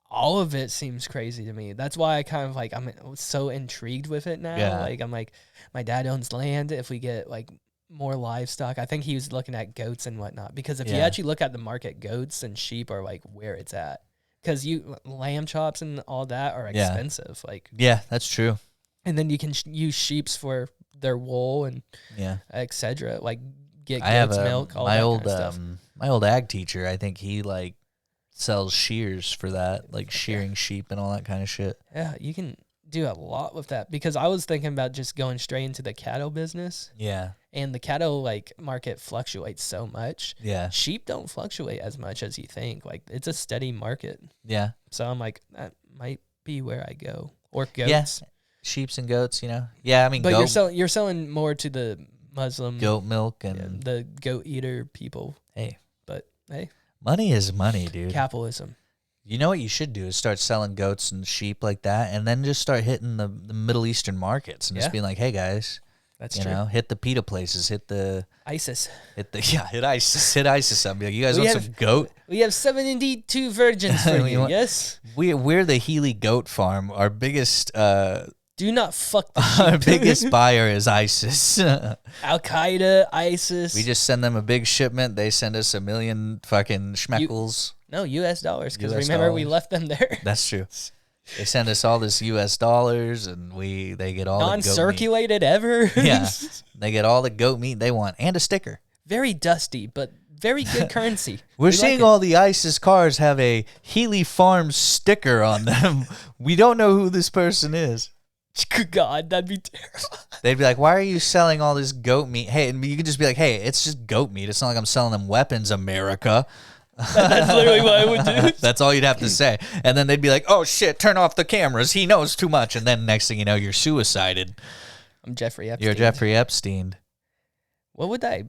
all of it seems crazy to me. That's why I kind of like, I'm so intrigued with it now. Yeah. Like I'm like, my dad owns land. If we get like more livestock. I think he was looking at goats and whatnot, because if you Yeah. actually look at the market, goats and sheep are like where it's at. Because lamb chops and all that are expensive. Like, yeah, that's true. and then you can use sheeps for their wool and Yeah, etc. Like get I have goat's milk, all my that old kind of stuff. my old ag teacher. I think he like sells shears for that, like shearing sheep and all that kind of shit. Yeah, you can do a lot with that, because I was thinking about just going straight into the cattle business. Yeah, And the cattle like market fluctuates so much. yeah, Sheep don't fluctuate as much as you think. Like it's a steady market. yeah, So I'm like, that might be where I go. Or goats. yeah. Sheeps and goats, you know. Yeah, I mean, But goat, you're selling more to the Muslim goat milk and the goat eater people. hey, But hey, money is money, dude. capitalism. You know what you should do is start selling goats and sheep like that, and then just start hitting the Middle Eastern markets and just being like, hey guys, That's you true. know, hit the PETA places, hit ISIS. hit ISIS up. Be like, you guys want some goat? We have 72 virgins for you. Yes. We're the Heley goat farm. Our biggest Do not fuck the sheep. our biggest buyer is ISIS. Al Qaeda, ISIS. We just send them a big shipment. They send us 1 million fucking schmeckles. No, US dollars, because US remember we dollars. left them there. That's true. They send us all this US dollars, and they get all the goat meat. Non-circulated ever. Yeah, they get all the goat meat they want and a sticker. Very dusty, but very good currency. We're We seeing like all the ISIS cars have a Heley Farms sticker on them. We don't know who this person is. it. God, that'd be terrible. They'd be like, why are you selling all this goat meat? Hey, and you could just be like, hey, it's just goat meat. It's not like I'm selling them weapons, America. That's literally what I would do. That's all you'd have to say. And then they'd be like, oh, shit, turn off the cameras. He knows too much. And then next thing you know, you're suicided. I'm Jeffrey Epstein. You're Jeffrey Epstein. What would I?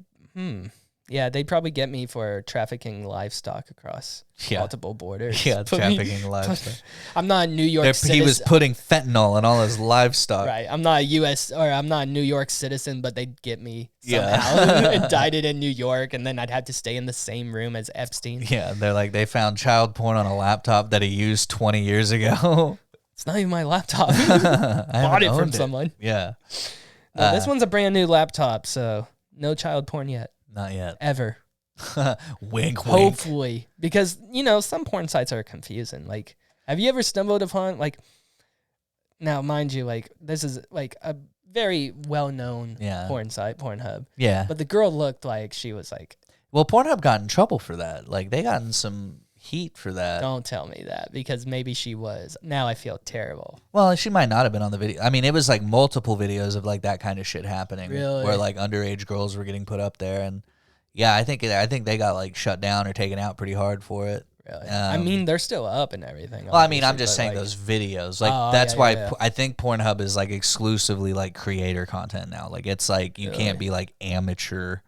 Yeah, they'd probably get me for trafficking livestock across multiple borders. Yeah, Put me- trafficking livestock. I'm not a New York citizen. He was putting fentanyl in all his livestock. Right. I'm not a U.S. or I'm not a New York citizen, but they'd get me somehow indicted in New York, and then I'd have to stay in the same room as Epstein. Yeah, they're like, they found child porn on a laptop that he used 20 years ago. It's not even my laptop. I Bought it haven't from owned someone. Yeah. No, this one's a brand new laptop, so no child porn yet. Not yet. Ever. Wink, wink. Hopefully. Because, some porn sites are confusing. Like, have you ever stumbled upon, like, now, mind you, like, this is, like, a very well-known porn site, Pornhub. Yeah. But the girl looked like she was, like... Well, Pornhub got in trouble for that. Like, they got in some heat for that. Don't tell me that, because maybe she was. Now I feel terrible. Well, she might not have been on the video. I mean, it was, like, multiple videos of, like, that kind of shit happening. Really? Where, like, underage girls were getting put up there. And, yeah, I think they got, like, shut down or taken out pretty hard for it. Really? I mean, they're still up and everything. Well, I mean, I'm just saying those videos. Like, that's why I think Pornhub is, like, exclusively, like, creator content now. Like, it's, like, you can't be, like, amateur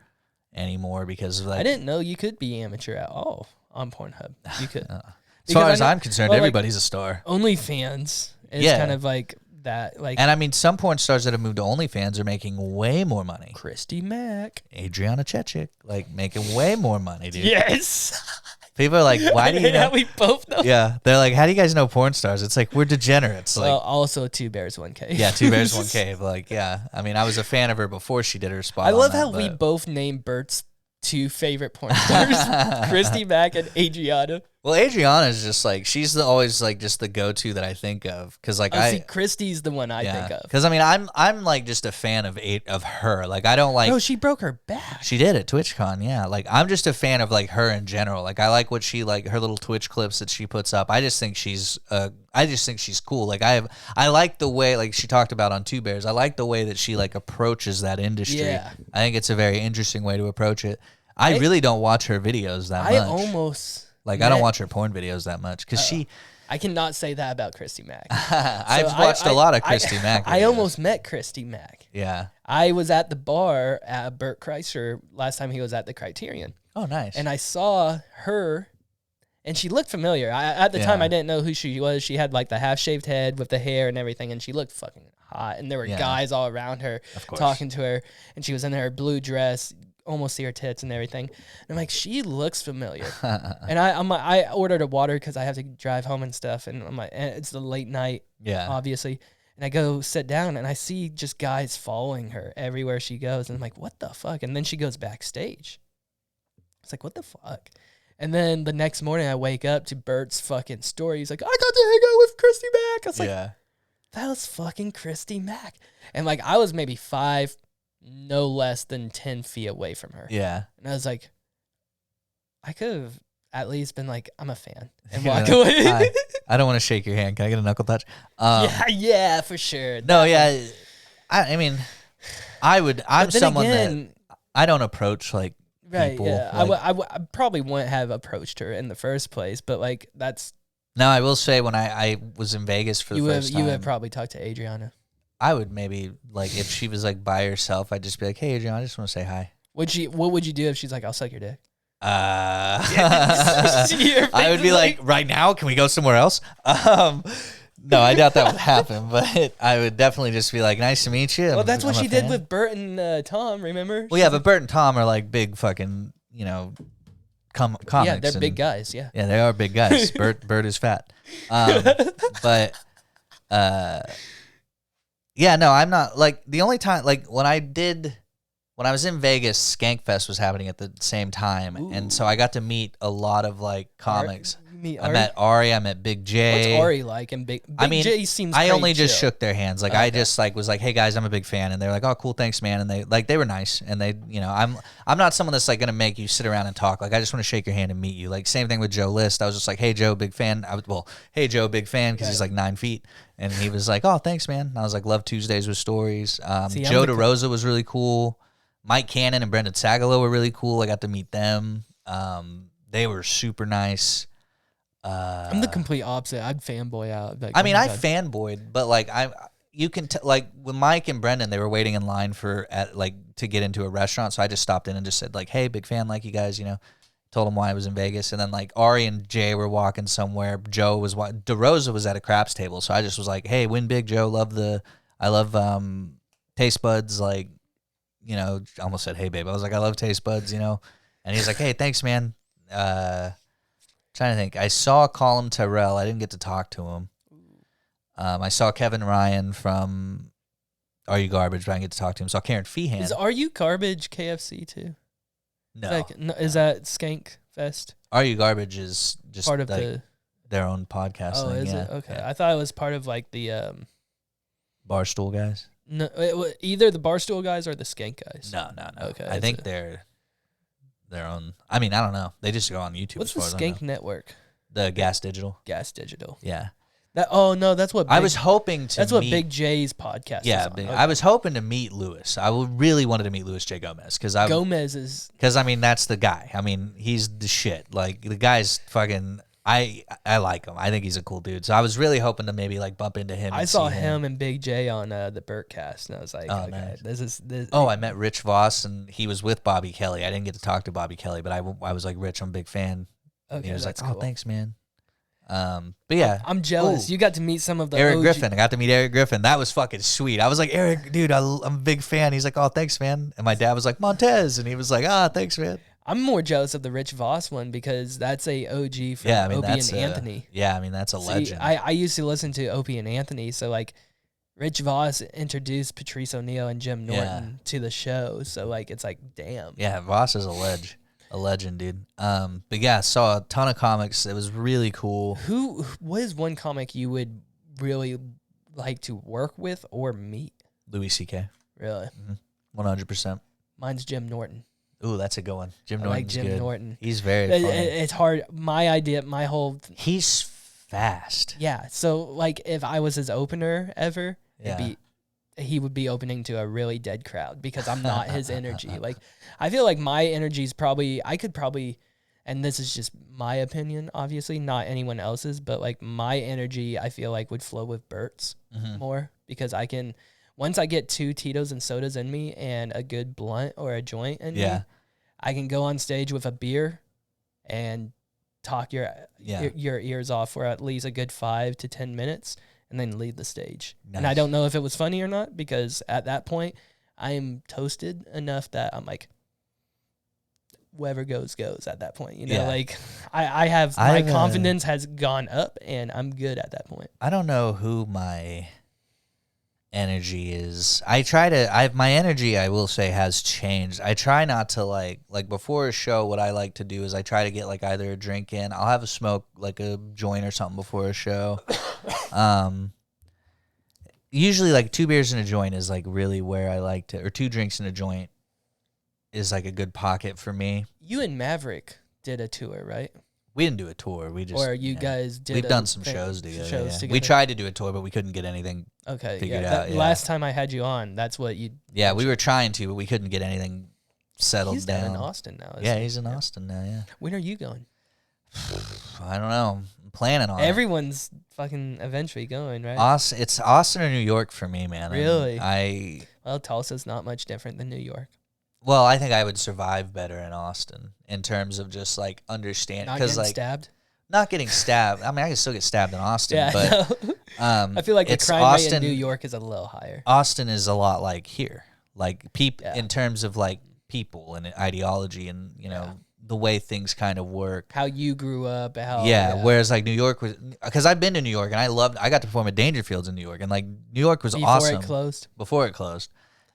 anymore because of, like... I didn't know you could be amateur at all on Pornhub. You could. As far as I'm concerned, everybody's a star. OnlyFans is kind of like that. Like, and I mean, some porn stars that have moved to OnlyFans are making way more money. Christy Mack. Adriana Chechik, like, making way more money, dude. Yes. People are like, why do you know? We both know. Yeah. They're like, how do you guys know porn stars? It's like, we're degenerates. Like, Well, also Two Bears, One Cave. yeah, Two Bears, One Cave. Like, yeah. I mean, I was a fan of her before she did her spot. I love on that, how we both named Bert's two favorite porn stars, Christy Mack and Adriana. Well, Adriana is just like, she's always like just the go-to that I think of, because like see, Christy's the one I think of. Because I mean, I'm like just a fan of her. Like, I don't like. No, she broke her back. She did at TwitchCon, yeah. Like, I'm just a fan of like her in general. Like, I like what she like her little Twitch clips that she puts up. I just think she's cool. Like, I like the way, like she talked about on Two Bears. I like the way that she like approaches that industry. Yeah. I think it's a very interesting way to approach it. I really don't watch her videos that much. I almost like I don't watch her porn videos that much because I cannot say that about Christy Mack. I've watched a lot of Christy Mack videos. I almost met Christy Mack. Yeah. I was at the bar at Bert Kreischer last time he was at the Criterion. Oh, nice. And I saw her, and she looked familiar. At the time, I didn't know who she was. She had like the half-shaved head with the hair and everything, and she looked fucking hot. And there were guys all around her talking to her, and she was in her blue dress, almost see her tits and everything. And I'm like, she looks familiar. And I ordered a water because I have to drive home and stuff. And I'm like, and it's the late night, obviously. And I go sit down, and I see just guys following her everywhere she goes. And I'm like, what the fuck? And then she goes backstage. It's like, what the fuck? And then the next morning, I wake up to Bert's fucking story. He's like, I got to hang out with Christy Mack. I was like, that was fucking Christy Mack. And like, I was maybe 5, no less than 10 feet away from her. Yeah. And I was like, I could have at least been like, I'm a fan, and walk away. Hi. I don't want to shake your hand. Can I get a knuckle touch? Yeah, for sure. No, yeah. I mean, I'm someone again, that I don't approach like right, people. yeah. Like, I probably wouldn't have approached her in the first place, but like that's. Now I will say when I was in Vegas for the first time, you would probably talk to Adriana. I would maybe like if she was like by herself, I'd just be like, hey Adriana, I just want to say hi. What would you do if she's like, I'll suck your dick? I would be like, right now, can we go somewhere else? No, I doubt that would happen, but I would definitely just be like, nice to meet you. Well, that's what she did with Bert and Tom, remember? Well, yeah, but Bert and Tom are like big fucking, comics. Yeah, they're big guys, yeah. Yeah, they are big guys. Bert is fat. But, yeah, no, I'm not, like, the only time, like, when I was in Vegas, Skankfest was happening at the same time, and so I got to meet a lot of like comics. I met Ari, I met Big J. What's Ari like? And Big J seems. I only just chill. shook their hands. Like I just like was like, hey guys, I'm a big fan, and they're like, oh cool, thanks man, and they were nice, and they I'm not someone that's like gonna make you sit around and talk. Like I just want to shake your hand and meet you. Like same thing with Joe List. I was just like, hey Joe, big fan. Hey Joe, big fan because he's like 9 feet. And he was like, oh, thanks, man. And I was like, love Tuesdays with Stories. Joe DeRosa was really cool. Mike Cannon and Brendan Sagalow were really cool. I got to meet them. They were super nice. I'm the complete opposite. I'd fanboy out. Like, I mean, I fanboyed, but like you can like with Mike and Brendan, they were waiting in line to get into a restaurant. So I just stopped in and just said like, hey, big fan, like you guys, told them why I was in Vegas. And then like Ari and Jay were walking somewhere. DeRosa was at a craps table. So I just was like, hey, win big, Joe. I love Taste Buds. Like, I almost said, hey, babe. I was like, I love Taste Buds, And he's like, hey, thanks, man. Trying to think. I saw Colin Tyrell. I didn't get to talk to him. I saw Kevin Ryan from Are You Garbage, but I didn't get to talk to him. Saw Karen Feehan. Is Are You Garbage KFC too? No. Is that Skank Fest? Are You Garbage is just part of their own podcast. Oh, thing. is it? Okay. Yeah. I thought it was part of like the Barstool guys. No, either the Barstool guys or the Skank guys. No. Okay. I think they're their own. I mean, I don't know. They just go on YouTube. What's the Skank Network? The Gas Digital. Gas Digital. Yeah. That's what I was hoping to. That's what Big J's podcast. Yeah, is on. Okay. I was hoping to meet Lewis. I really wanted to meet Louis J. Gomez because I mean that's the guy. I mean he's the shit. Like the guy's fucking. I like him. I think he's a cool dude. So I was really hoping to maybe like bump into him. I saw him and Big J on the Burtcast, and I was like, oh, okay, nice. this. Oh, I met Rich Voss, and he was with Bobby Kelly. I didn't get to talk to Bobby Kelly, but I was like, Rich, I'm a big fan. Okay, and he was like, cool. oh, thanks, man. But yeah, I'm jealous. Ooh. You got to meet some of the Eric OG. Griffin. I got to meet Eric Griffin. That was fucking sweet. I was like, Eric, dude, I'm a big fan. He's like, oh, thanks, man. And my dad was like, Montez, and he was like, thanks, man. I'm more jealous of the Rich Voss one because that's a OG from Opie and Anthony. Yeah, I mean that's a legend. I used to listen to Opie and Anthony, so like Rich Voss introduced Patrice O'Neal and Jim Norton to the show, so like it's like damn. Yeah, Voss is a legend, dude. But yeah, saw a ton of comics. It was really cool. What is one comic you would really like to work with or meet? Louis C.K. Really? 100%. Mine's Jim Norton. Ooh, that's a good one. Jim Norton's like Jim good. Norton. He's very funny. It's hard. He's fast. Yeah. So, like, if I was his opener ever, he would be opening to a really dead crowd because I'm not his energy. Like, I feel like my energy is I could probably, and this is just my opinion, obviously, not anyone else's, but, like, my energy, I feel like, would flow with Bert's more because once I get 2 Tito's and sodas in me and a good blunt or a joint in me, I can go on stage with a beer and talk your ears off for at least a good 5 to 10 minutes and then leave the stage. Nice. And I don't know if it was funny or not because at that point, I'm toasted enough that I'm like, whoever goes at that point. Like I have my confidence has gone up and I'm good at that point. I don't know who my energy is. My energy, I will say, has changed. I try not to like before a show, what I like to do is I try to get like either a drink in. I'll have a smoke, like a joint or something before a show. Usually like 2 beers and a joint is like really where I like to, or 2 drinks and a joint is like a good pocket for me. You and Maverick did a tour, right? We didn't do a tour. We just, or you guys did. We've done some shows together. We tried to do a tour, but we couldn't get anything figured out. Last time I had you on, that's what you. Yeah, we were trying to, but we couldn't get anything settled he's down. He's in Austin now. He's in Austin now. Yeah. When are you going? I don't know. I'm planning on Everyone's fucking eventually going, right? It's Austin or New York for me, man. Really? Well, Tulsa's not much different than New York. Well, I think I would survive better in Austin in terms of just like understanding. Not getting stabbed? Not getting stabbed. I mean, I can still get stabbed in Austin, but I feel like the crime rate in New York is a little higher. Austin is a lot like here, like in terms of like people and ideology and the way things kind of work. How you grew up. Whereas like New York was, because I've been to New York and I got to perform at Dangerfields in New York, and like New York was awesome. Before it closed.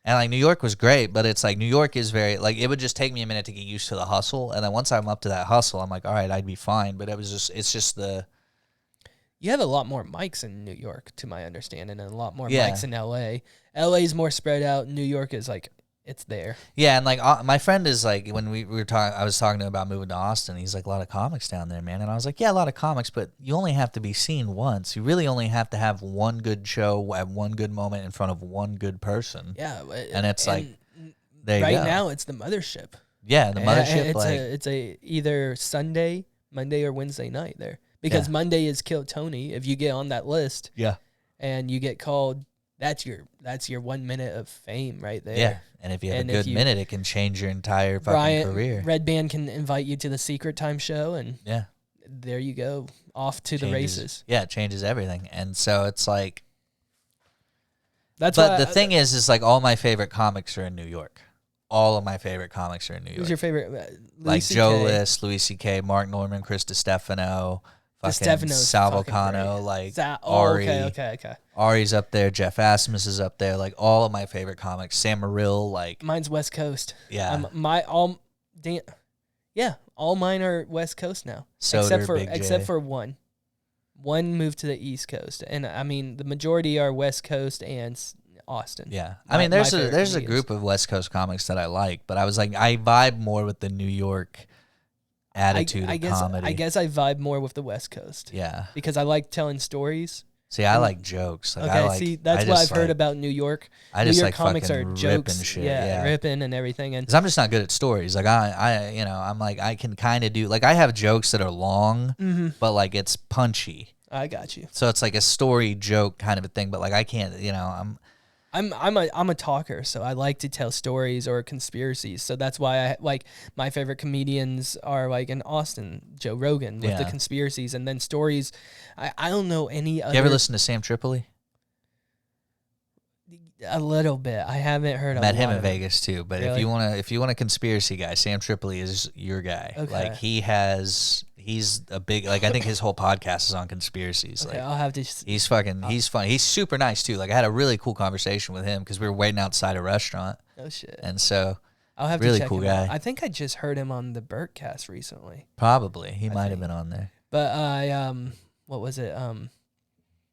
And like New York was great, but it's like New York is very like, it would just take me a minute to get used to the hustle, and then once I'm up to that hustle, I'm like, all right, I'd be fine. But it's just you have a lot more mics in New York, to my understanding, and a lot more mics in LA. LA's more spread out. New York is like, it's there. Yeah, and like my friend is like, when we were talking, I was talking to him about moving to Austin. He's like, a lot of comics down there, man. And I was like, yeah, a lot of comics, but you only have to be seen once. You really only have to have one good show at one good moment in front of one good person. Yeah, and it's like, there you go. Right now, it's the mothership. Yeah, the mothership. It's either Sunday, Monday, or Wednesday night there, because Monday is Kill Tony. If you get on that list, and you get called, that's your 1 minute of fame right there. Yeah. And if you have a good minute, it can change your entire fucking career. Red Band can invite you to the Secret Time show, and there you go, off to the races. Yeah, it changes everything. And so it's like, but the thing is like all my favorite comics are in New York. All of my favorite comics are in New York. Who's your favorite? Like Joe List, Louis C.K., Mark Norman, Chris DiStefano, fucking Sal Vulcano, like Ari. Okay. Ari's up there. Jeff Asmus is up there. Like all of my favorite comics. Sam Morrill, like mine's West Coast. Yeah, all mine are West Coast now. Soder, except for one. One moved to the East Coast, and I mean the majority are West Coast and Austin. Yeah, I mean there's a group of West Coast comics that I like, but I was like, I vibe more with the New York attitude of comedy. I guess I vibe more with the West Coast. Yeah, because I like telling stories. See, I like jokes. Like, okay, that's what I've heard about New York. New York comics are jokes, ripping shit. Ripping and everything. And 'cause I'm just not good at stories. Like I'm like I can kind of do, like I have jokes that are long, but like it's punchy. I got you. So it's like a story joke kind of a thing, but like I can't, I'm a talker, so I like to tell stories or conspiracies. So that's why my favorite comedians are like in Austin, Joe Rogan with the conspiracies, and then stories. I don't know any other. You ever listen to Sam Tripoli? A little bit. I haven't heard. Met him in Vegas too, but really? if you want a conspiracy guy, Sam Tripoli is your guy. Okay. Like he's a big, like I think his whole podcast is on conspiracies. Okay, like I'll have to. He's funny. He's super nice too. Like I had a really cool conversation with him because we were waiting outside a restaurant. Oh shit! And so I'll have really to check cool him guy. out. I think I just heard him on the Burtcast recently. Probably he might have been on there. But what was it?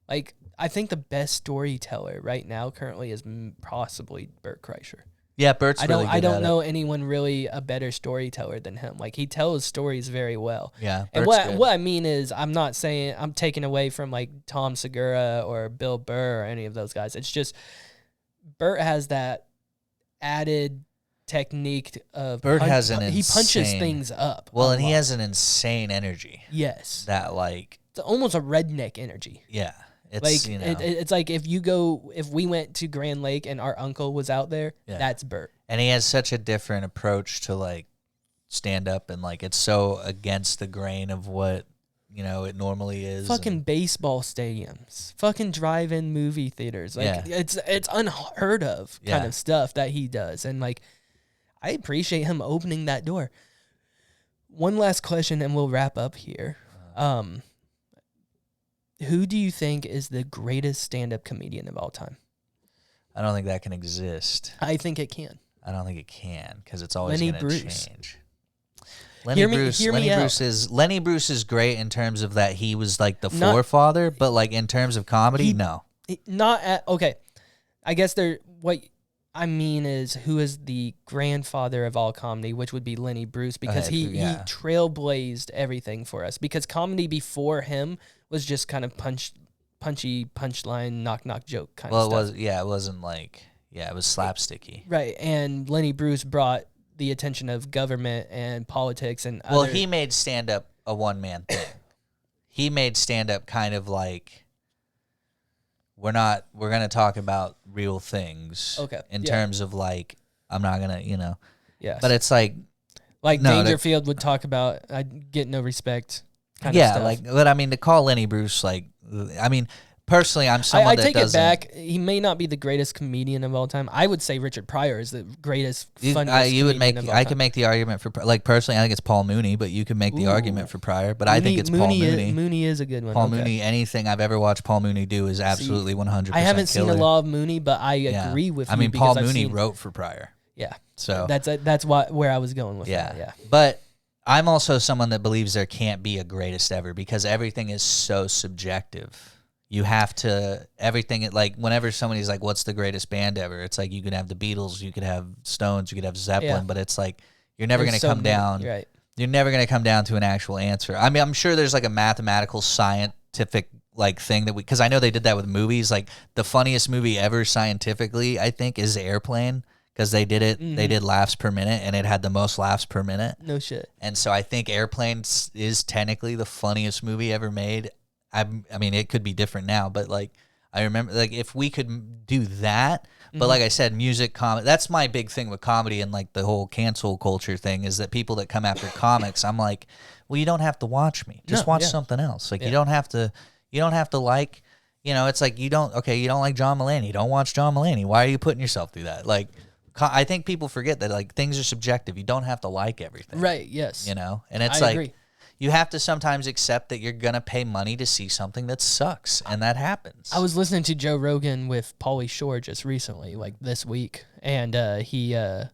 Like I think the best storyteller right now currently is possibly Bert Kreischer. Yeah, Bert's really good. I don't know anyone really a better storyteller than him. Like he tells stories very well. Yeah, and what I mean is, I'm not saying I'm taking away from like Tom Segura or Bill Burr or any of those guys. It's just Bert has that added technique of Bert has he punches things up. Well, and he has an insane energy. Yes, that like it's almost a redneck energy. Yeah. It's like it's like if we went to Grand Lake and our uncle was out there, that's Bert. And he has such a different approach to like stand up, and like it's so against the grain of what it normally is. Fucking baseball stadiums, fucking drive-in movie theaters, like it's unheard of kind of stuff that he does, and like I appreciate him opening that door. One last question, and we'll wrap up here. Who do you think is the greatest stand-up comedian of all time? I don't think that can exist. I think it can. I don't think it can because it's always going to change. Lenny Bruce is great in terms of that he was like the forefather, but like in terms of comedy, no. Okay. I guess what I mean is who is the grandfather of all comedy, which would be Lenny Bruce, because he trailblazed everything for us. Because comedy before him was just kind of punchy punchline, knock joke kind of stuff. Well, it wasn't like, it was slapsticky. Right, and Lenny Bruce brought the attention of government and politics and he made stand-up a one-man thing. He made stand-up kind of like, we're going to talk about real things. Okay. In terms of like, I'm not going to, Yes. But it's like Dangerfield would talk about, I get no respect kind of stuff. But I mean, to call Lenny Bruce, personally, I'm someone that doesn't... I take it back. He may not be the greatest comedian of all time. I would say Richard Pryor is the greatest, funniest comedian of all time. I can make the argument for... personally, I think it's Paul Mooney, but you can make the argument for Pryor. But I think it's Paul Mooney. Mooney is a good one. Paul Mooney, anything I've ever watched Paul Mooney do is absolutely 100% I haven't seen a lot of Mooney, but I agree with you. I mean, Paul Mooney wrote for Pryor. Yeah. So that's where I was going with that. Yeah. But I'm also someone that believes there can't be a greatest ever because everything is so subjective. You have to, everything, like, whenever somebody's like, what's the greatest band ever? It's like, you could have the Beatles, you could have Stones, you could have Zeppelin, but it's like, you're never going to come down. Right. You're never going to come down to an actual answer. I mean, I'm sure there's like a mathematical, scientific, like, thing that because I know they did that with movies. Like, the funniest movie ever scientifically, I think, is Airplane. Because they did it, they did laughs per minute, and it had the most laughs per minute. No shit. And so I think Airplane is technically the funniest movie ever made. I mean, it could be different now, but like I remember, like if we could do that, but like I said, music, comedy. That's my big thing with comedy and like the whole cancel culture thing is that people that come after comics, I'm like, well, you don't have to watch me, just watch something else. Like you don't have to like, it's like you don't like John Mulaney, don't watch John Mulaney. Why are you putting yourself through that? Like, I think people forget that like things are subjective. You don't have to like everything, right? Yes, and it's I agree. You have to sometimes accept that you're going to pay money to see something that sucks, and that happens. I was listening to Joe Rogan with Pauly Shore just recently, like this week, and Pauly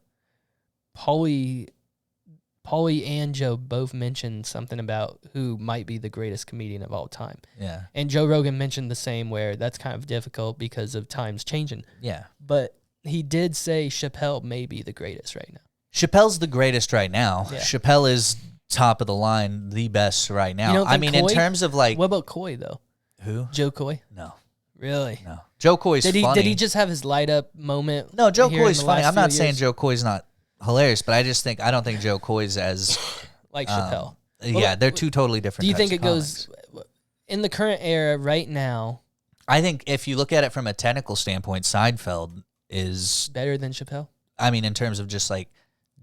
and Joe both mentioned something about who might be the greatest comedian of all time. Yeah. And Joe Rogan mentioned the same, where that's kind of difficult because of times changing. Yeah. But he did say Chappelle may be the greatest right now. Chappelle's the greatest right now. Yeah. Chappelle is top of the line, the best right now. I mean, Coy? In terms of like... What about Coy, though? Who? Joe Coy? No. Really? No. Joe Coy's funny. Did he just have his light up moment? No, Joe Coy's funny. I'm not saying Joe Coy's not hilarious, but I don't think Joe Coy's as... like Chappelle. They're two totally different Do you think it goes... In the current era, right now... I think if you look at it from a technical standpoint, Seinfeld is... better than Chappelle? I mean, in terms of just like...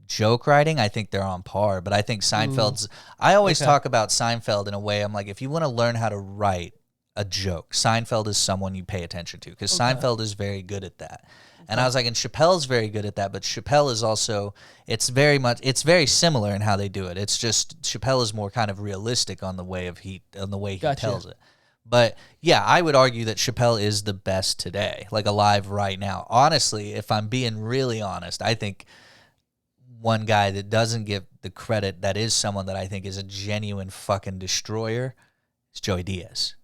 joke writing, I think they're on par, but I think Seinfeld's... I always talk about Seinfeld in a way, I'm like, if you want to learn how to write a joke, Seinfeld is someone you pay attention to, because Seinfeld is very good at that. And I was like, and Chappelle's very good at that, but Chappelle is also, it's very similar in how they do it. It's just, Chappelle is more kind of realistic on the way he tells it. But yeah, I would argue that Chappelle is the best today, like alive right now. Honestly, if I'm being really honest, I think one guy that doesn't get the credit, that is someone that I think is a genuine fucking destroyer, is Joey Diaz.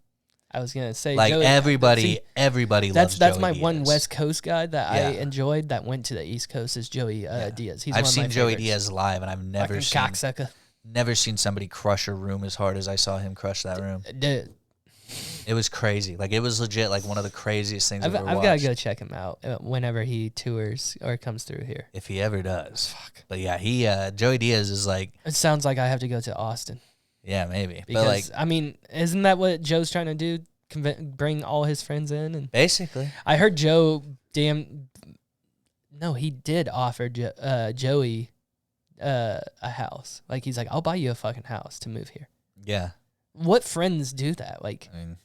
I was gonna say, like Joey, everybody loves Joey that's my Diaz. One West Coast guy that I enjoyed that went to the East Coast is Joey Diaz. I've seen Joey Diaz live, and I've never seen cocksucker. Never seen somebody crush a room as hard as I saw him crush that room. Dude. It was crazy. Like, it was legit like one of the craziest things I've ever watched. I've got to go check him out whenever he tours or comes through here. If he ever does. Fuck. But yeah, Joey Diaz is like... It sounds like I have to go to Austin. Yeah, maybe. Because, but like, I mean, isn't that what Joe's trying to do? Bring all his friends in? And basically. I heard Joe No, he did offer Joey a house. Like, he's like, I'll buy you a fucking house to move here. Yeah. What friends do that? Like, I mean,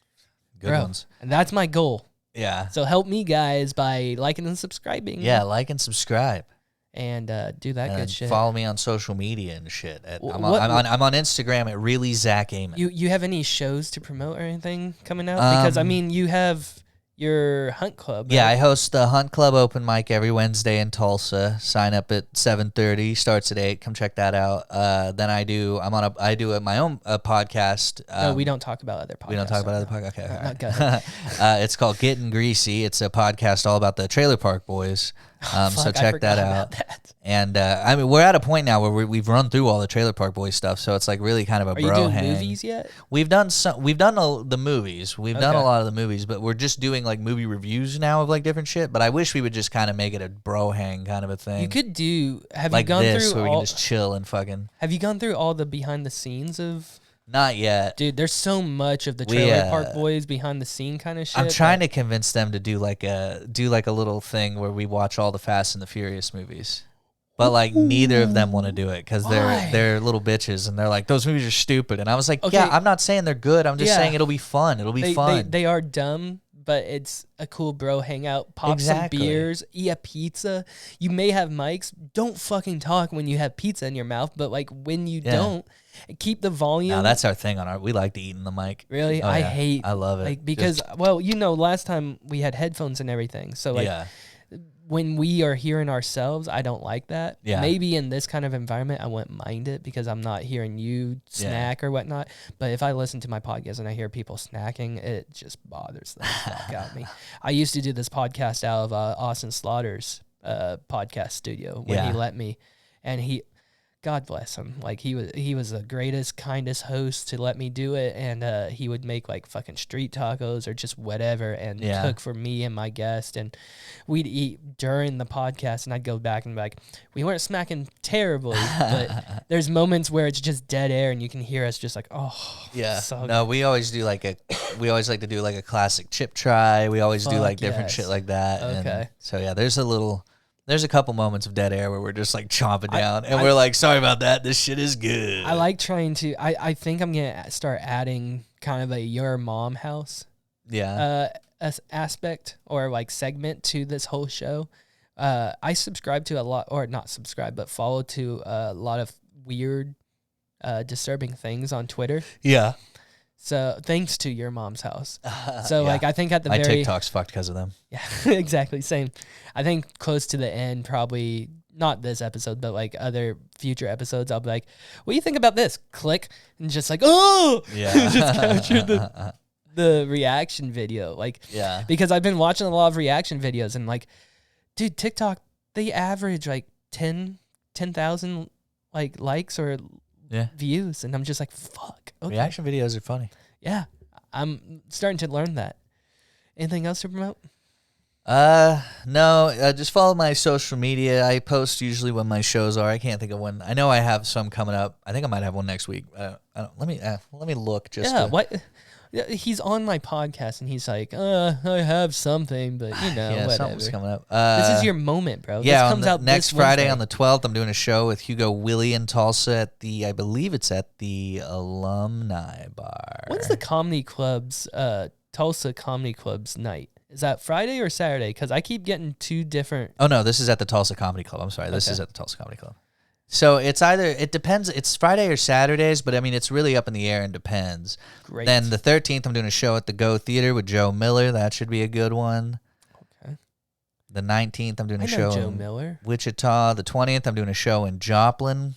good ones. And that's my goal. Yeah. So help me, guys, by liking and subscribing. Yeah, like and subscribe. And do that good shit. Follow me on social media and shit. I'm on Instagram at really Zach Amon. You have any shows to promote or anything coming out? Because I mean, you have your hunt club. Yeah, right? I host the Hunt Club open mic every Wednesday in Tulsa. Sign up at 7:30. Starts at 8. Come check that out. Then I do my own podcast. No, we don't talk about other podcasts. We don't talk about other podcasts. Okay, No, all not right. good. It's called Getting Greasy. It's a podcast all about the Trailer Park Boys. So check that out. That. And I mean, we're at a point now where we've run through all the Trailer Park Boys stuff, so it's like really kind of a Are bro you doing hang. movies yet? We've done the movies. We've done a Okay. lot of the movies, but we're just doing like movie reviews now of like different shit. But I wish we would just kind of make it a bro hang kind of a thing. You could do. Have like you gone this, through where we all? can just chill and fucking. Have you gone through all the behind the scenes of? Not yet. Dude, there's so much of the Trailer Park Boys behind the scene kind of shit. I'm trying to convince them to do like a little thing where we watch all the Fast and the Furious movies. But like neither of them want to do it because they're little bitches and they're like, those movies are stupid. And I was like, yeah, I'm not saying they're good. I'm just saying it'll be fun. It'll be fun. They are dumb, but it's a cool bro hangout. Pop some beers, eat a pizza. You may have mics. Don't fucking talk when you have pizza in your mouth. But like when you don't, keep the volume. No, that's our thing we like to eat in the mic. Really? Oh, I love it. Like because last time we had headphones and everything. So like when we are hearing ourselves, I don't like that. Yeah. Maybe in this kind of environment, I wouldn't mind it because I'm not hearing you snack or whatnot. But if I listen to my podcast and I hear people snacking, it just bothers the fuck out of me. I used to do this podcast out of Austin Slaughter's podcast studio when he let me, and God bless him. Like he was the greatest, kindest host to let me do it, and he would make like fucking street tacos or just whatever, and cook for me and my guest, and we'd eat during the podcast, and I'd go back and be like, we weren't smacking terribly, but there's moments where it's just dead air, and you can hear us just like, so no, we always do like to do like a classic chip try. We always do like different shit like that. Okay. And so there's a couple moments of dead air where we're just like chomping down and we're like, sorry about that. This shit is good. I like trying to, I think I'm going to start adding kind of a your mom house aspect or like segment to this whole show. I subscribe to a lot, or not subscribe, but follow to a lot of weird, disturbing things on Twitter. Yeah. So thanks to your mom's house. So like I think at the my very TikTok's fucked because of them. Yeah, exactly same. I think close to the end, probably not this episode, but like other future episodes, I'll be like, "What do you think about this?" Click and just like, just capture the reaction video, like because I've been watching a lot of reaction videos and like, dude, TikTok they average like 10,000 like likes or views, and I'm just like, fuck. Okay. Reaction videos are funny. Yeah, I'm starting to learn that. Anything else to promote? No. Just follow my social media. I post usually when my shows are. I can't think of when. I know I have some coming up. I think I might have one next week. Let me look. What? He's on my podcast and he's like, I have something, but whatever. Something's coming up. This is your moment, bro. Yeah, this comes out next this Friday Wednesday. on the 12th. I'm doing a show with Hugo Willie in Tulsa at I believe it's at the Alumni Bar. When's the comedy club's Tulsa Comedy Club's night? Is that Friday or Saturday? Because I keep getting two different. Oh no, this is at the Tulsa Comedy Club. I'm sorry, this is at the Tulsa Comedy Club. So it depends. It's Friday or Saturdays, but I mean, it's really up in the air and depends. Great. Then the 13th, I'm doing a show at the Go Theater with Joe Miller. That should be a good one. Okay. The 19th, I'm doing a I know show Joe in Miller. Wichita. The 20th, I'm doing a show in Joplin.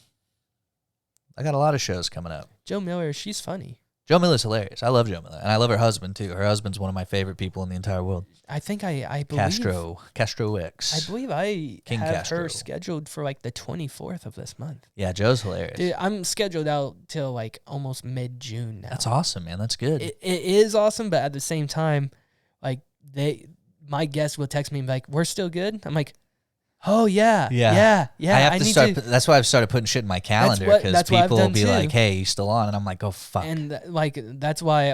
I got a lot of shows coming up. Joe Miller, she's funny. Joe Miller's hilarious. I love Joe Miller, and I love her husband too. Her husband's one of my favorite people in the entire world. I think I believe Castro X. I believe I King have Castro. her scheduled for like the 24th of this month. Yeah, Joe's hilarious. Dude, I'm scheduled out till like almost mid-June now. That's awesome, man. That's good. It is awesome, but at the same time, like my guests will text me and be like, "We're still good." I'm like, "Oh yeah. I have to start. That's why I've started putting shit in my calendar because people will be like, "Hey, you still on?" And I'm like, "Oh fuck." And like that's why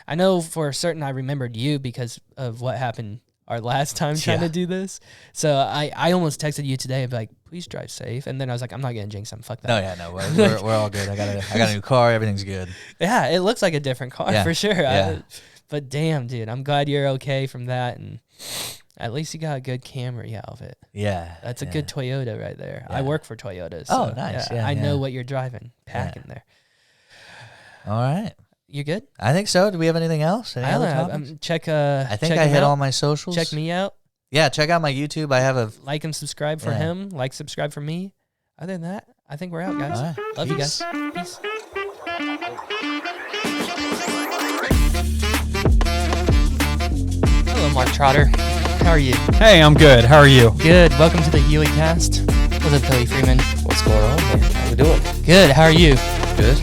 I know for certain I remembered you because of what happened our last time trying to do this. So I almost texted you today and be like, "Please drive safe." And then I was like, "I'm not getting jinxed. Fuck that." No, yeah, no, we're all good. I got a new car. Everything's good. Yeah, it looks like a different car for sure. Yeah. But damn, dude, I'm glad you're okay from that, and at least you got a good Camry out of it. Yeah, that's a good Toyota right there. Yeah. I work for Toyota. So nice. Yeah, I know what you're driving, packing there. All right. You good? I think so. Do we have anything else? Any other topics? I think I hit all my socials. Check me out. Yeah, check out my YouTube. I have a like and subscribe for him. Like, subscribe for me. Other than that, I think we're out, guys. All right. Love you guys. Peace. Hello, Mark Trotter. How are you? Hey, I'm good. How are you? Good. Welcome to the Heley cast. What's up, Billy Freeman? What's going on, man? How we doing? Good. How are you? Good.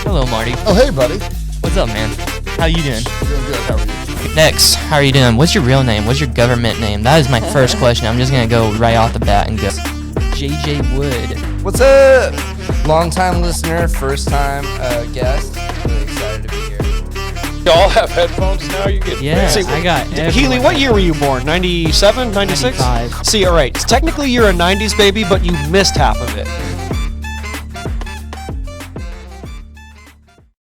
Hello, Marty. Oh, hey, buddy. What's up, man? How you doing? Doing good. How are you? Next, how are you doing? What's your real name? What's your government name? That is my first question. I'm just going to go right off the bat and go. JJ Wood. What's up? Long time listener, first time guest. Really excited to be here. Y'all have headphones now? You get Yeah, I got Heley, what year were you born? 97? 96? 95. See, all right. Technically, you're a 90s baby, but you missed half of it.